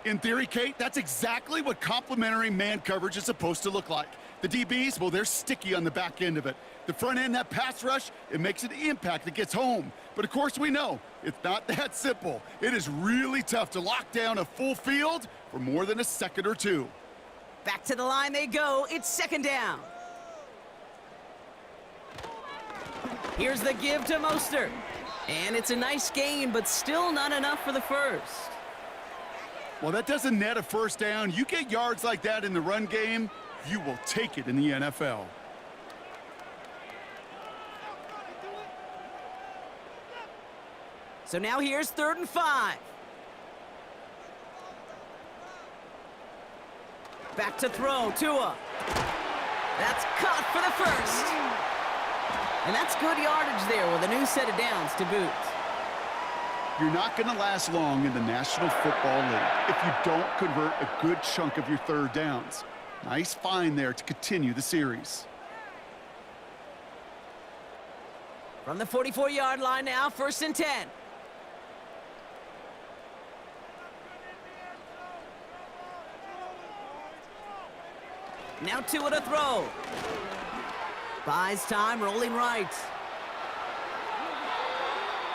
C: In theory, Kate, that's exactly what complementary man coverage is supposed to look like. The DBs, well, they're sticky on the back end of it. The front end, that pass rush, it makes an impact that gets home. But, of course, we know it's not that simple. It is really tough to lock down a full field for more than a second or two.
B: Back to the line they go. It's second down. Here's the give to Mostert. And it's a nice gain, but still not enough for the first.
C: Well, that doesn't net a first down. You get yards like that in the run game, you will take it in the NFL.
B: So now here's 3rd and 5. Back to throw, Tua. That's caught for the first. And that's good yardage there with a new set of downs to boot.
C: You're not going to last long in the National Football League if you don't convert a good chunk of your third downs. Nice find there to continue the series.
B: From the 44-yard line now, 1st and 10. Now Tua to throw. Buys time, rolling right.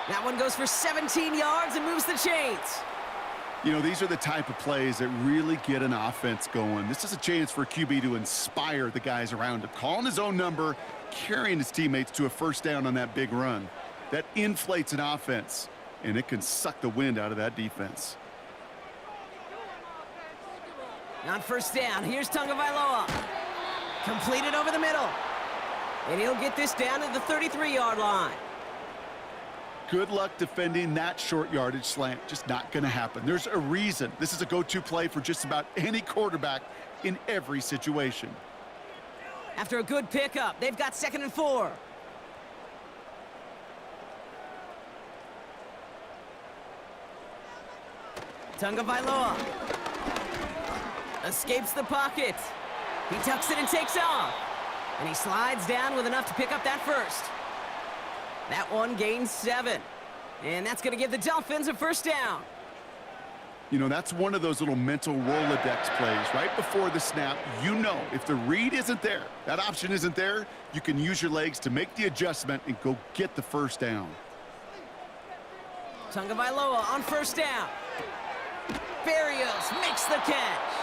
B: That one goes for 17 yards and moves the chains.
C: You know, these are the type of plays that really get an offense going. This is a chance for a QB to inspire the guys around him. Calling his own number, carrying his teammates to a first down on that big run. That inflates an offense, and it can suck the wind out of that defense.
B: On first down, here's Tagovailoa. Completed over the middle. And he'll get this down to the 33-yard line.
C: Good luck defending that short yardage slant. Just not going to happen. There's a reason. This is a go-to play for just about any quarterback in every situation.
B: After a good pickup, they've got 2nd and 4. Tagovailoa. Escapes the pocket. He tucks it and takes off. And he slides down with enough to pick up that first. That one gains 7. And that's going to give the Dolphins a first down.
C: You know, that's one of those little mental Rolodex plays. Right before the snap, you know if the read isn't there, that option isn't there, you can use your legs to make the adjustment and go get the first down.
B: Tagovailoa on first down. Barrios makes the catch.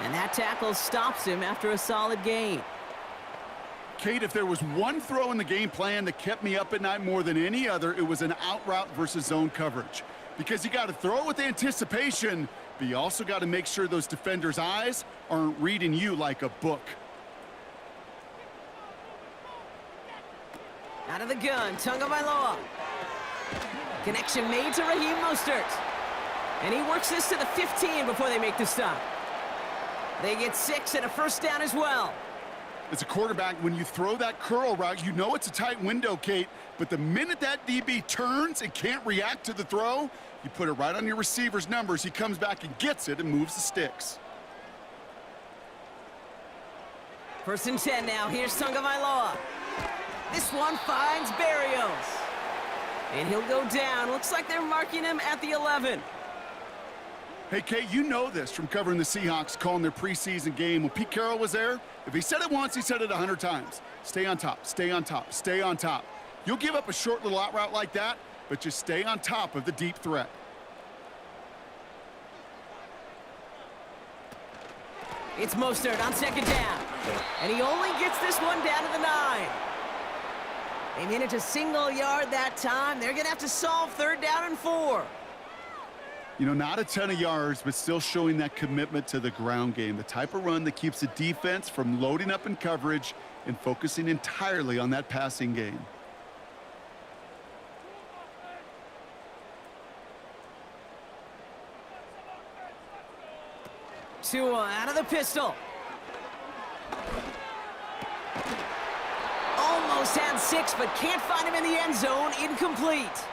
B: And that tackle stops him after a solid gain.
C: Kate, if there was one throw in the game plan that kept me up at night more than any other, it was an out route versus zone coverage. Because you got to throw with anticipation, but you also got to make sure those defenders' eyes aren't reading you like a book.
B: Out of the gun, Tagovailoa. Connection made to Raheem Mostert. And he works this to the 15 before they make the stop. They get 6 and a first down as well.
C: As a quarterback, when you throw that curl route, you know it's a tight window, Kate, but the minute that DB turns and can't react to the throw, you put it right on your receiver's numbers. He comes back and gets it and moves the sticks.
B: First and 10 now. Here's Tagovailoa. This one finds Barrios. And he'll go down. Looks like they're marking him at the 11.
C: Hey, Kate, you know this from covering the Seahawks, calling their preseason game. When Pete Carroll was there, if he said it once, he said it 100 times. Stay on top, stay on top, stay on top. You'll give up a short little out route like that, but just stay on top of the deep threat.
B: It's Mostert on second down. And he only gets this one down to the 9. They made it to single yard that time. They're going to have to solve third down and 4.
C: You know, not a ton of yards, but still showing that commitment to the ground game. The type of run that keeps the defense from loading up in coverage and focusing entirely on that passing game.
B: Tua out of the pistol. Almost had 6, but can't find him in the end zone. Incomplete.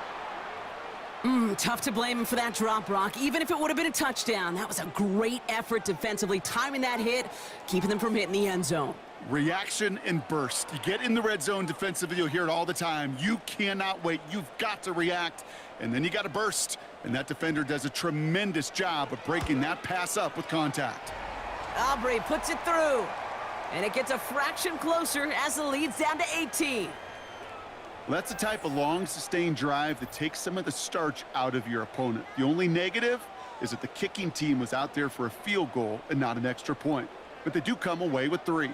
B: Tough to blame him for that drop, Brock. Even if it would have been a touchdown, that was a great effort defensively, timing that hit, keeping them from hitting the end zone.
C: Reaction and burst. You get in the red zone defensively, you'll hear it all the time. You cannot wait. You've got to react, and then you got to burst. And that defender does a tremendous job of breaking that pass up with contact.
B: Aubrey puts it through, and it gets a fraction closer as the lead's down to 18.
C: Well, that's the type of long, sustained drive that takes some of the starch out of your opponent. The only negative is that the kicking team was out there for a field goal and not an extra point. But they do come away with 3.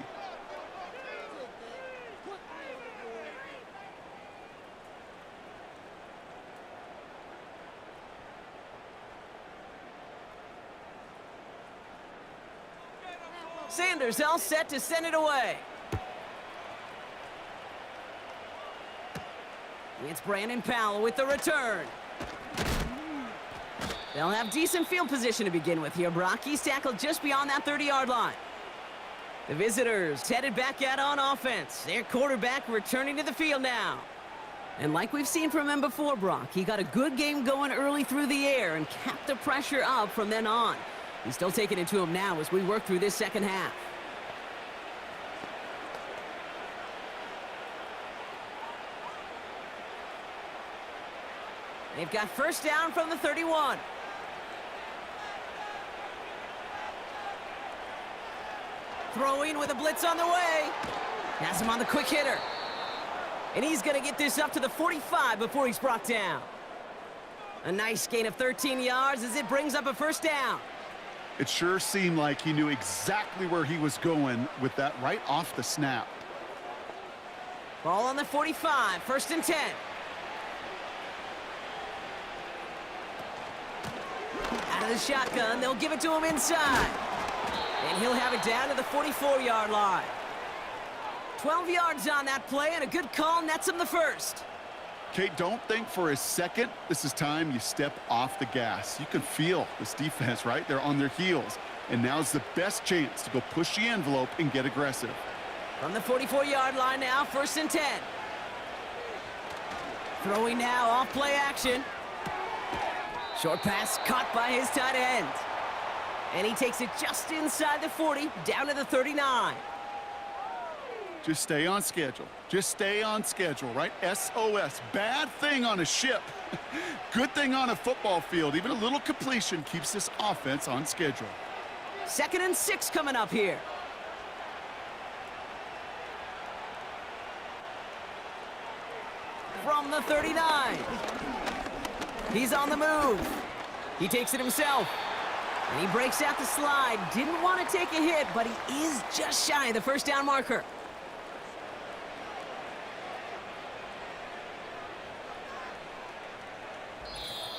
B: Sanders all set to send it away. It's Brandon Powell with the return. They'll have decent field position to begin with here, Brock. He's tackled just beyond that 30-yard line. The visitors headed back out on offense. Their quarterback returning to the field now. And like we've seen from him before, Brock, he got a good game going early through the air and kept the pressure up from then on. He's still taking it to him now as we work through this second half. They've got first down from the 31. Throwing with a blitz on the way. Has him on the quick hitter. And he's going to get this up to the 45 before he's brought down. A nice gain of 13 yards as it brings up a first down.
C: It sure seemed like he knew exactly where he was going with that right off the snap.
B: Ball on the 45, first and 10. Out of the shotgun, they'll give it to him inside. And he'll have it down to the 44-yard line. 12 yards on that play, and a good call nets him the first.
C: Kate, don't think for a second this is time you step off the gas. You can feel this defense, right? They're on their heels. And now's the best chance to go push the envelope and get aggressive.
B: From the 44-yard line now, first and 10. Throwing now, off play action. Short pass caught by his tight end. And he takes it just inside the 40, down to the 39.
C: Just stay on schedule. Just stay on schedule, right? SOS. Bad thing on a ship. Good thing on a football field. Even a little completion keeps this offense on schedule.
B: 2nd and 6 coming up here. From the 39. He's on the move. He takes it himself. And he breaks out the slide. Didn't want to take a hit, but he is just shy of the first down marker.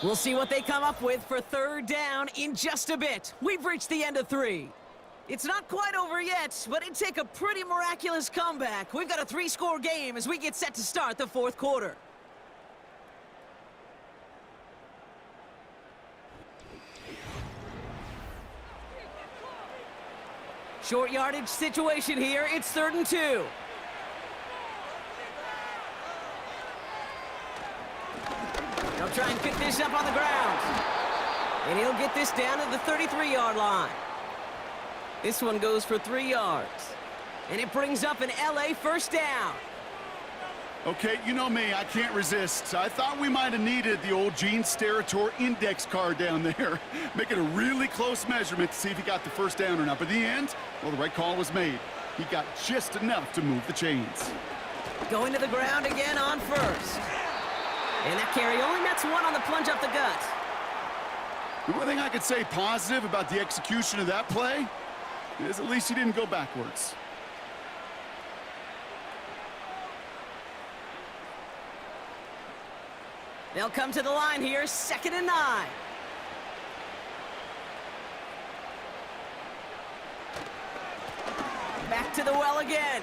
B: We'll see what they come up with for 3rd down in just a bit. We've reached the end of 3. It's not quite over yet, but it'd take a pretty miraculous comeback. We've got a 3-score game as we get set to start the 4th quarter. Short yardage situation here. It's 3rd and 2. They'll try and pick this up on the ground. And he'll get this down to the 33-yard line. This one goes for 3 yards. And it brings up an LA first down.
C: Okay, you know me, I can't resist. I thought we might have needed the old Gene Steratore index card down there. Making a really close measurement to see if he got the first down or not. But in the end, well, the right call was made. He got just enough to move the chains.
B: Going to the ground again on 1st. And that carry only nets 1 on the plunge up the gut.
C: The one thing I could say positive about the execution of that play is at least he didn't go backwards.
B: They'll come to the line here, 2nd and 9. Back to the well again.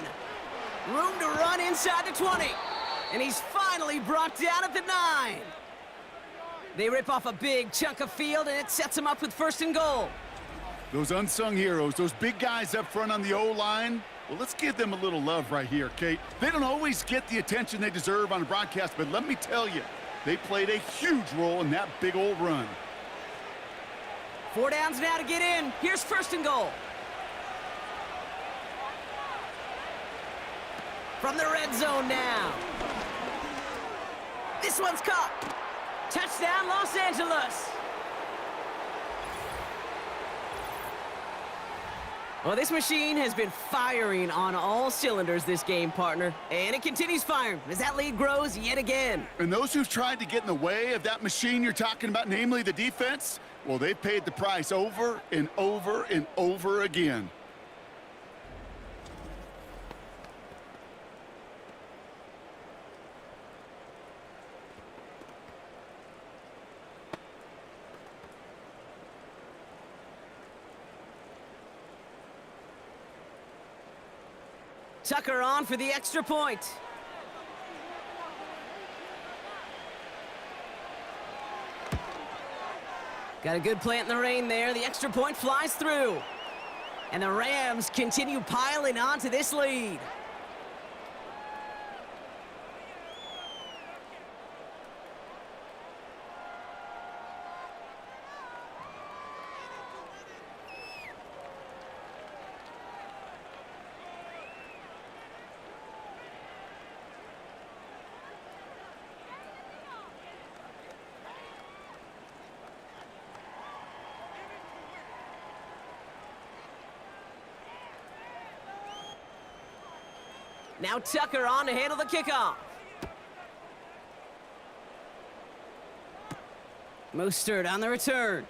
B: Room to run inside the 20. And he's finally brought down at the 9. They rip off a big chunk of field, and it sets him up with 1st and goal.
C: Those unsung heroes, those big guys up front on the O-line, well, let's give them a little love right here, Kate. They don't always get the attention they deserve on the broadcast, but let me tell you, they played a huge role in that big old run.
B: 4 downs now to get in. Here's 1st and goal. From the red zone now. This one's caught. Touchdown, Los Angeles. Well, this machine has been firing on all cylinders this game, partner. And it continues firing as that lead grows yet again.
C: And those who've tried to get in the way of that machine you're talking about, namely the defense, well, they've paid the price over and over and over again.
B: Tucker on for the extra point. Got a good plant in the rain there. The extra point flies through. And the Rams continue piling onto this lead. Now Tucker on to handle the kickoff. Mostert on the return.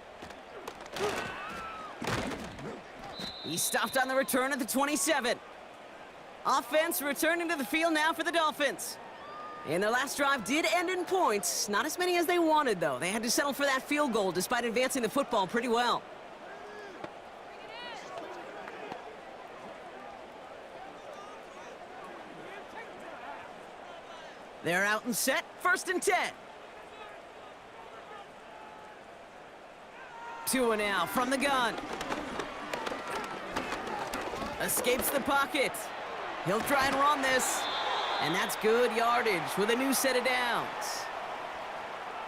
B: He stopped on the return at the 27. Offense returning to the field now for the Dolphins. And their last drive did end in points. Not as many as they wanted, though. They had to settle for that field goal despite advancing the football pretty well. They're out and set, 1st and 10. Tua now from the gun. Escapes the pocket. He'll try and run this. And that's good yardage with a new set of downs.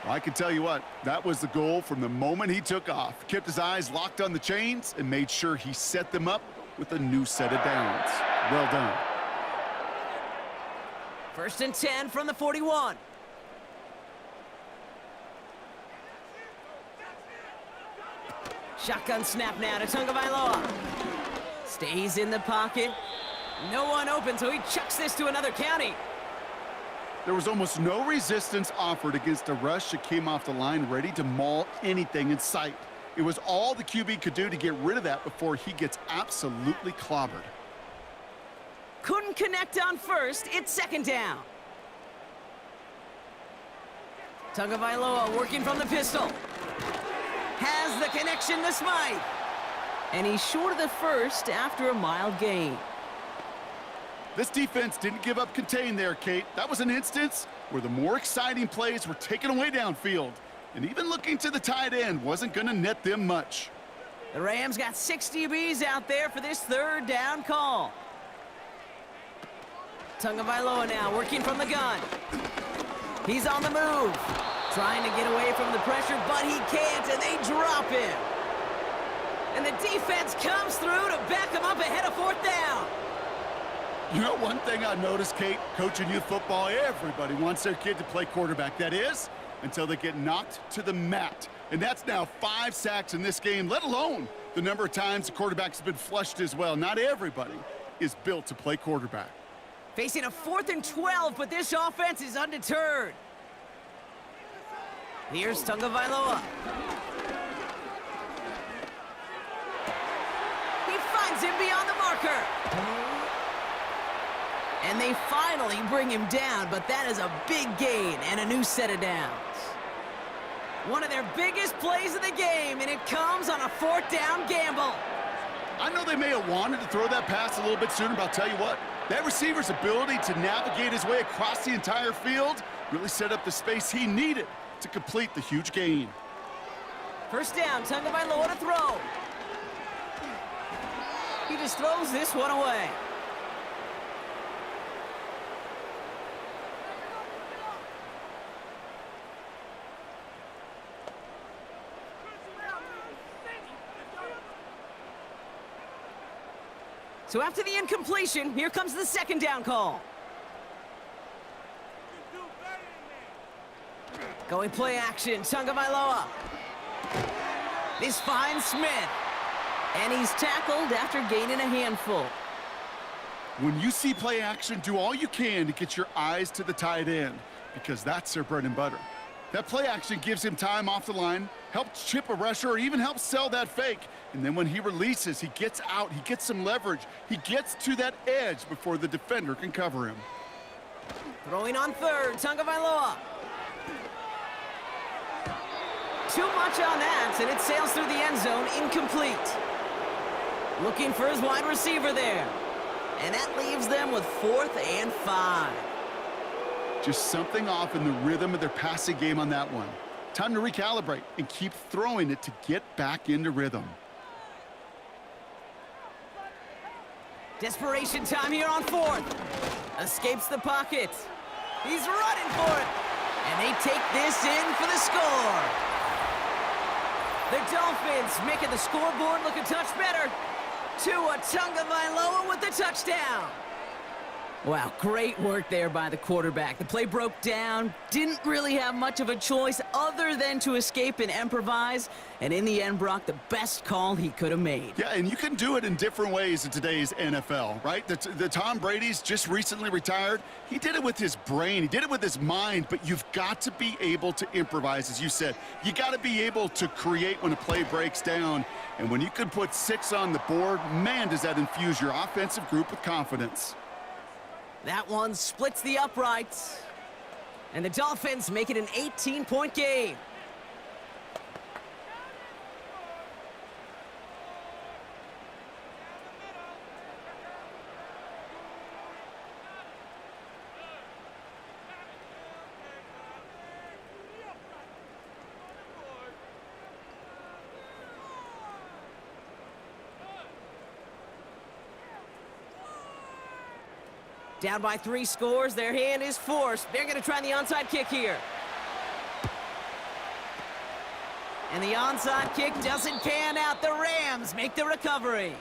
C: I can tell you what, that was the goal from the moment he took off. Kept his eyes locked on the chains and made sure he set them up with a new set of downs. Well done.
B: 1st and 10 from the 41. Shotgun snap now to Tagovailoa. Stays in the pocket. No one open, so he chucks this to another county.
C: There was almost no resistance offered against a rush that came off the line ready to maul anything in sight. It was all the QB could do to get rid of that before he gets absolutely clobbered.
B: Couldn't connect on 1st. It's 2nd down. Tagovailoa working from the pistol. Has the connection to Smythe. And he's short of the 1st after a mild gain.
C: This defense didn't give up contain there, Kate. That was an instance where the more exciting plays were taken away downfield. And even looking to the tight end wasn't going to net them much.
B: The Rams got 6 DBs out there for this 3rd down call. Tagovailoa now working from the gun. He's on the move. Trying to get away from the pressure, but he can't, and they drop him. And the defense comes through to back him up ahead of 4th down.
C: You know, one thing I noticed, Kate, coaching youth football, everybody wants their kid to play quarterback. That is, until they get knocked to the mat. And that's now 5 sacks in this game, let alone the number of times the quarterback's been flushed as well. Not everybody is built to play quarterback.
B: Facing a 4th and 12, but this offense is undeterred. Here's Tagovailoa. He finds him beyond the marker. And they finally bring him down, but that is a big gain and a new set of downs. One of their biggest plays of the game, and it comes on a 4th down gamble.
C: I know they may have wanted to throw that pass a little bit sooner, but I'll tell you what, that receiver's ability to navigate his way across the entire field really set up the space he needed to complete the huge gain.
B: 1st down, Tagovailoa to throw. He just throws this one away. So after the incompletion, here comes the 2nd down call. Going play action, Tagovailoa. This finds Smith. And he's tackled after gaining a handful.
C: When you see play action, do all you can to get your eyes to the tight end, because that's their bread and butter. That play action gives him time off the line, helps chip a rusher, or even helps sell that fake. And then when he releases, he gets out, he gets some leverage. He gets to that edge before the defender can cover him.
B: Throwing on 3rd, Tagovailoa. Too much on that, and it sails through the end zone, incomplete. Looking for his wide receiver there. And that leaves them with 4th and 5.
C: Just something off in the rhythm of their passing game on that one. Time to recalibrate and keep throwing it to get back into rhythm.
B: Desperation time here on 4th. Escapes the pocket. He's running for it. And they take this in for the score. The Dolphins making the scoreboard look a touch better. Tua Tagovailoa with the touchdown. Wow, great work there by the quarterback. The play broke down, didn't really have much of a choice other than to escape and improvise, and in the end, Brock, the best call he could have made.
C: Yeah, and you can do it in different ways in today's NFL, right? The Tom Brady's just recently retired. He did it with his brain. He did it with his mind, but you've got to be able to improvise, as you said. You got to be able to create when a play breaks down, and when you can put 6 on the board, man, does that infuse your offensive group with confidence.
B: That one splits the uprights. And the Dolphins make it an 18-point game. Down by 3 scores, their hand is forced. They're going to try the onside kick here. And the onside kick doesn't pan out. The Rams make the recovery.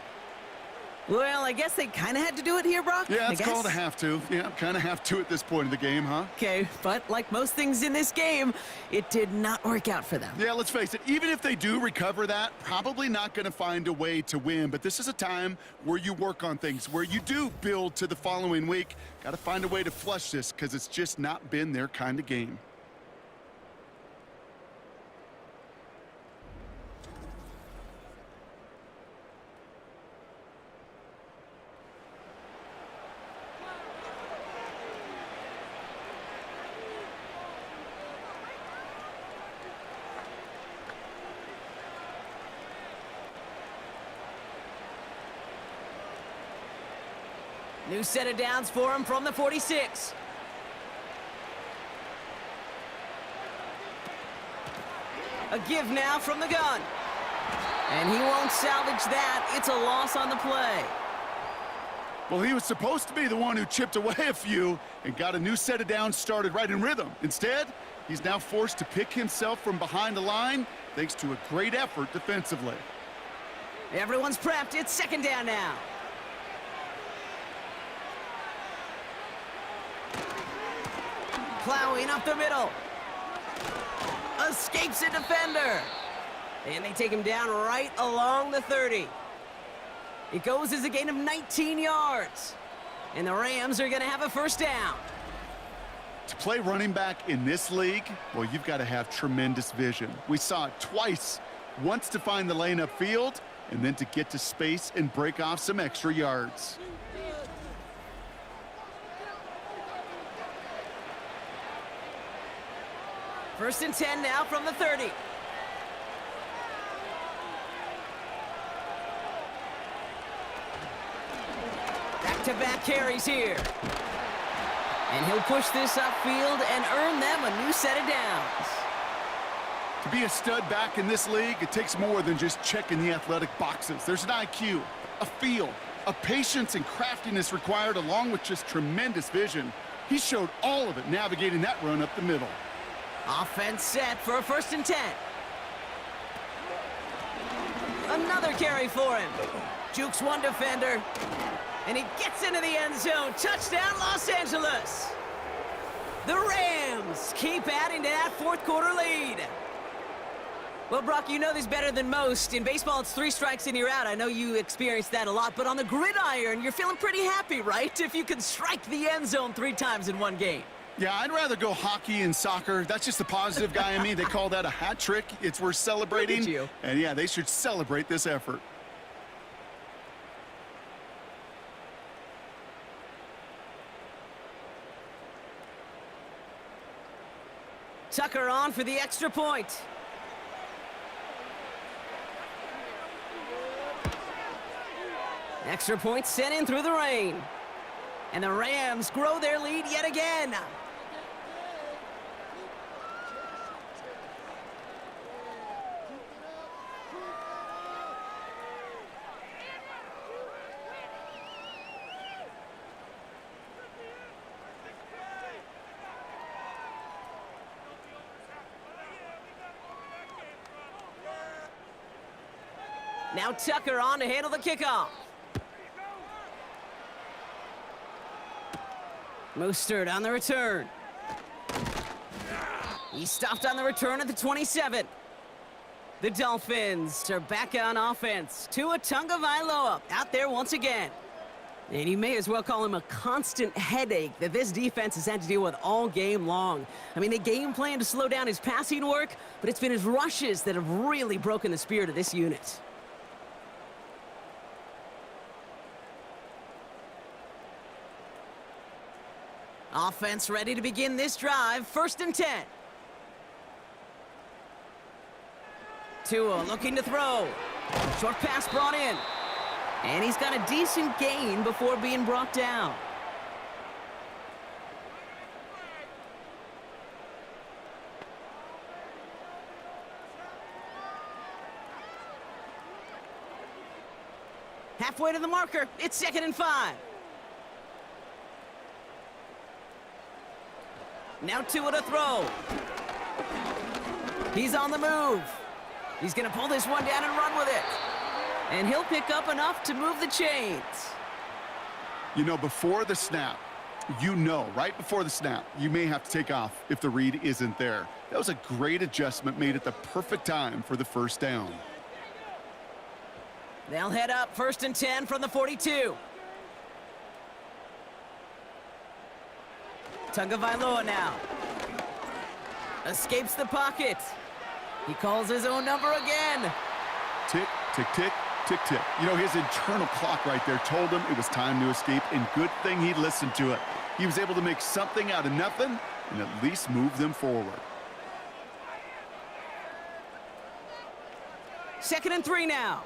B: Well, I guess they kind of had to do it here, Brock.
C: Yeah, it's called a have to. Yeah, kind of have to at this point in the game, huh?
B: Okay, but like most things in this game, it did not work out for them.
C: Yeah, let's face it, even if they do recover that, probably not going to find a way to win. But this is a time where you work on things, where you do build to the following week. Got to find a way to flush this because it's just not been their kind of game.
B: New set of downs for him from the 46. A give now from the gun. And he won't salvage that. It's a loss on the play.
C: Well, he was supposed to be the one who chipped away a few and got a new set of downs started right in rhythm. Instead, he's now forced to pick himself from behind the line thanks to a great effort defensively.
B: Everyone's prepped. It's second down now. Plowing up the middle. Escapes a defender. And they take him down right along the 30. It goes as a gain of 19 yards. And the Rams are going to have a first down.
C: To play running back in this league, well, you've got to have tremendous vision. We saw it twice. Once to find the lane upfield, and then to get to space and break off some extra yards.
B: First and 10 now from the 30. Back-to-back carries here. And he'll push this upfield and earn them a new set of downs.
C: To be a stud back in this league, it takes more than just checking the athletic boxes. There's an IQ, a feel, a patience and craftiness required along with just tremendous vision. He showed all of it navigating that run up the middle.
B: Offense set for a first and 10. Another carry for him. Jukes one defender. And he gets into the end zone. Touchdown, Los Angeles. The Rams keep adding to that fourth quarter lead. Well, Brock, you know this better than most. In baseball, it's 3 strikes and you're out. I know you experienced that a lot. But on the gridiron, you're feeling pretty happy, right? If you can strike the end zone 3 times in one game.
C: Yeah, I'd rather go hockey and soccer. That's just the positive guy in me. They call that a hat trick. It's worth celebrating.
B: Look at you.
C: And yeah, they should celebrate this effort.
B: Tucker on for the extra point. Extra point sent in through the rain. And the Rams grow their lead yet again. Now Tucker on to handle the kickoff. Mostert on the return. He stopped on the return at the 27. The Dolphins are back on offense. Tua Tagovailoa out there once again. And you may as well call him a constant headache that this defense has had to deal with all game long. I mean, they game plan to slow down his passing work, but it's been his rushes that have really broken the spirit of this unit. Offense ready to begin this drive. First and 10. Tua looking to throw. Short pass brought in. And he's got a decent gain before being brought down. Halfway to the marker. It's 2nd and 5. Now Tua to throw. He's on the move. He's going to pull this one down and run with it. And he'll pick up enough to move the chains.
C: You know, before the snap, right before the snap, you may have to take off if the read isn't there. That was a great adjustment made at the perfect time for the first down.
B: They'll head up 1st and 10 from the 42. Tagovailoa now. Escapes the pocket. He calls his own number again.
C: Tick, tick, tick, tick, tick. You know, his internal clock right there told him it was time to escape, and good thing he listened to it. He was able to make something out of nothing and at least move them forward.
B: 2nd and 3 now.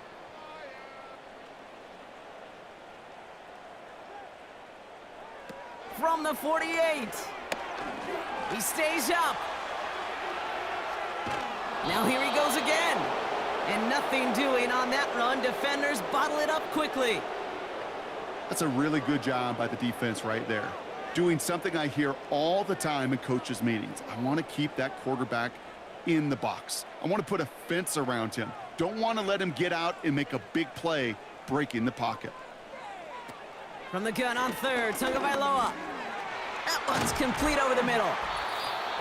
B: From the 48. He stays up. Now here he goes again. And nothing doing on that run. Defenders bottle it up quickly.
C: That's a really good job by the defense right there. Doing something I hear all the time in coaches' meetings. I want to keep that quarterback in the box. I want to put a fence around him. Don't want to let him get out and make a big play, breaking the pocket.
B: From the gun on 3rd, Tagovailoa. That one's complete over the middle.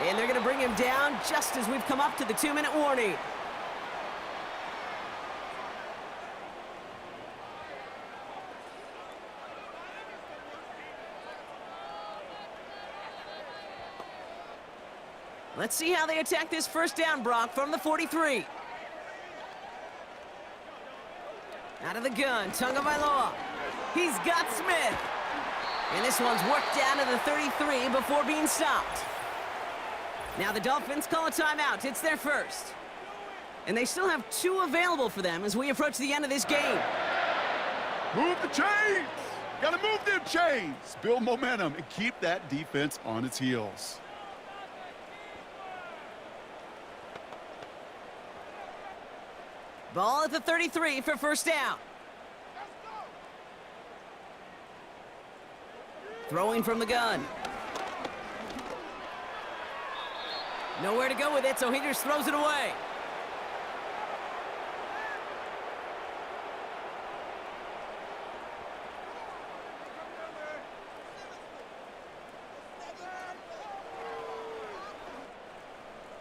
B: And they're going to bring him down just as we've come up to the 2-minute warning. Let's see how they attack this first down, Brock, from the 43. Out of the gun, Tagovailoa. He's got Smith. And this one's worked down to the 33 before being stopped. Now the Dolphins call a timeout. It's their first. And they still have 2 available for them as we approach the end of this game.
C: Move the chains! Gotta move them chains! Build momentum and keep that defense on its heels.
B: Ball at the 33 for first down. Throwing from the gun. Nowhere to go with it, so he just throws it away.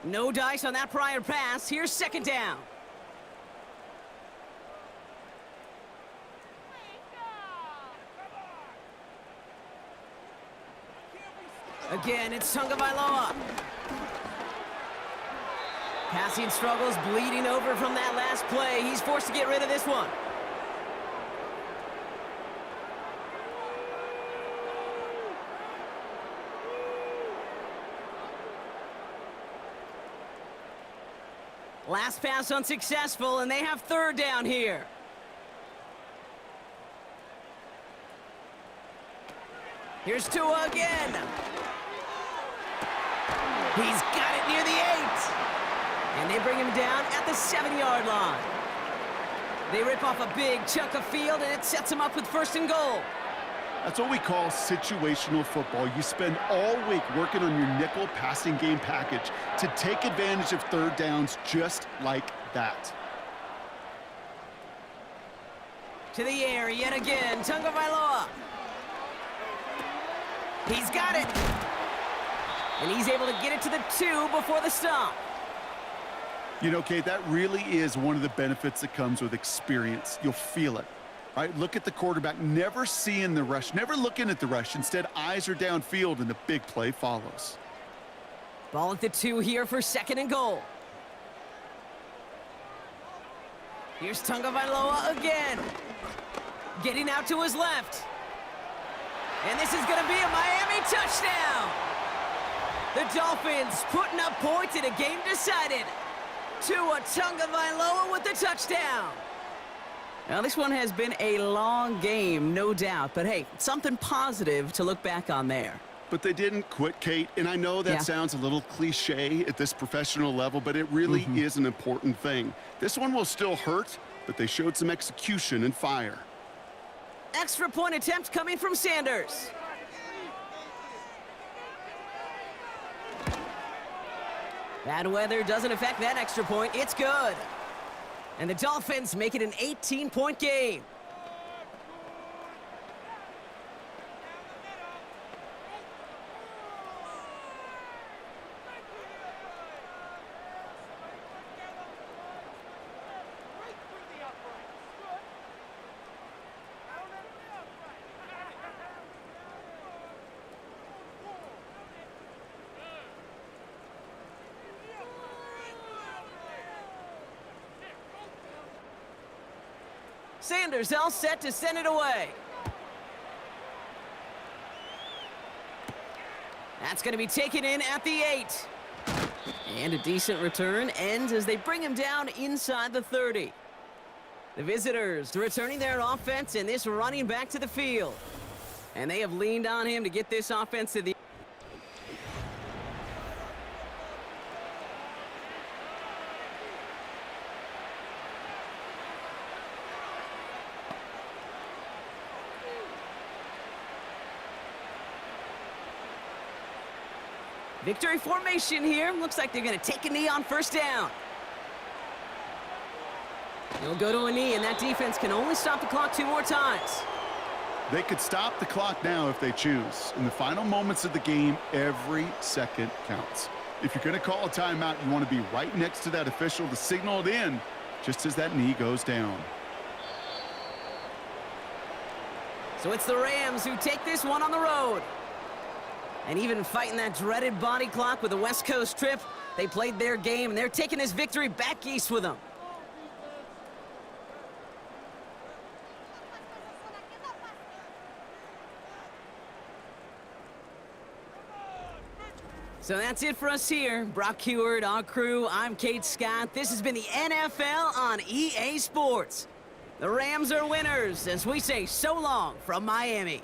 B: No dice on that prior pass. Here's 2nd down. Again, it's Tagovailoa. Passing struggles, bleeding over from that last play. He's forced to get rid of this one. Last pass unsuccessful, and they have 3rd down here. Here's Tua again. He's got it near the 8. And they bring him down at the 7-yard line. They rip off a big chunk of field, and it sets them up with 1st and goal.
C: That's what we call situational football. You spend all week working on your nickel passing game package to take advantage of 3rd downs just like that.
B: To the air yet again, Tagovailoa. He's got it. And he's able to get it to the 2 before the stop.
C: You know, Kate, that really is one of the benefits that comes with experience. You'll feel it. Right, look at the quarterback, never seeing the rush, never looking at the rush. Instead, eyes are downfield, and the big play follows.
B: Ball at the 2 here for 2nd and goal. Here's Tagovailoa again. Getting out to his left. And this is going to be a Miami touchdown. The Dolphins putting up points in a game decided. Tua Tagovailoa with the touchdown. Now, this one has been a long game, no doubt. But, hey, something positive to look back on there.
C: But they didn't quit, Kate. And I know that sounds a little cliche at this professional level, but it really is an important thing. This one will still hurt, but they showed some execution and fire.
B: Extra point attempt coming from Sanders. Bad weather doesn't affect that extra point. It's good. And the Dolphins make it an 18-point game. Sanders all set to send it away. That's going to be taken in at the 8. And a decent return ends as they bring him down inside the 30. The visitors returning their offense and this running back to the field. And they have leaned on him to get this offense to the... Victory formation here. Looks like they're going to take a knee on first down. They'll go to a knee, and that defense can only stop the clock 2 more times.
C: They could stop the clock now if they choose. In the final moments of the game, every second counts. If you're going to call a timeout, you want to be right next to that official to signal it in just as that knee goes down.
B: So it's the Rams who take this one on the road. And even fighting that dreaded body clock with a West Coast trip, they played their game, and they're taking this victory back east with them. So that's it for us here. Brock Heward, our crew, I'm Kate Scott. This has been the NFL on EA Sports. The Rams are winners as we say so long from Miami.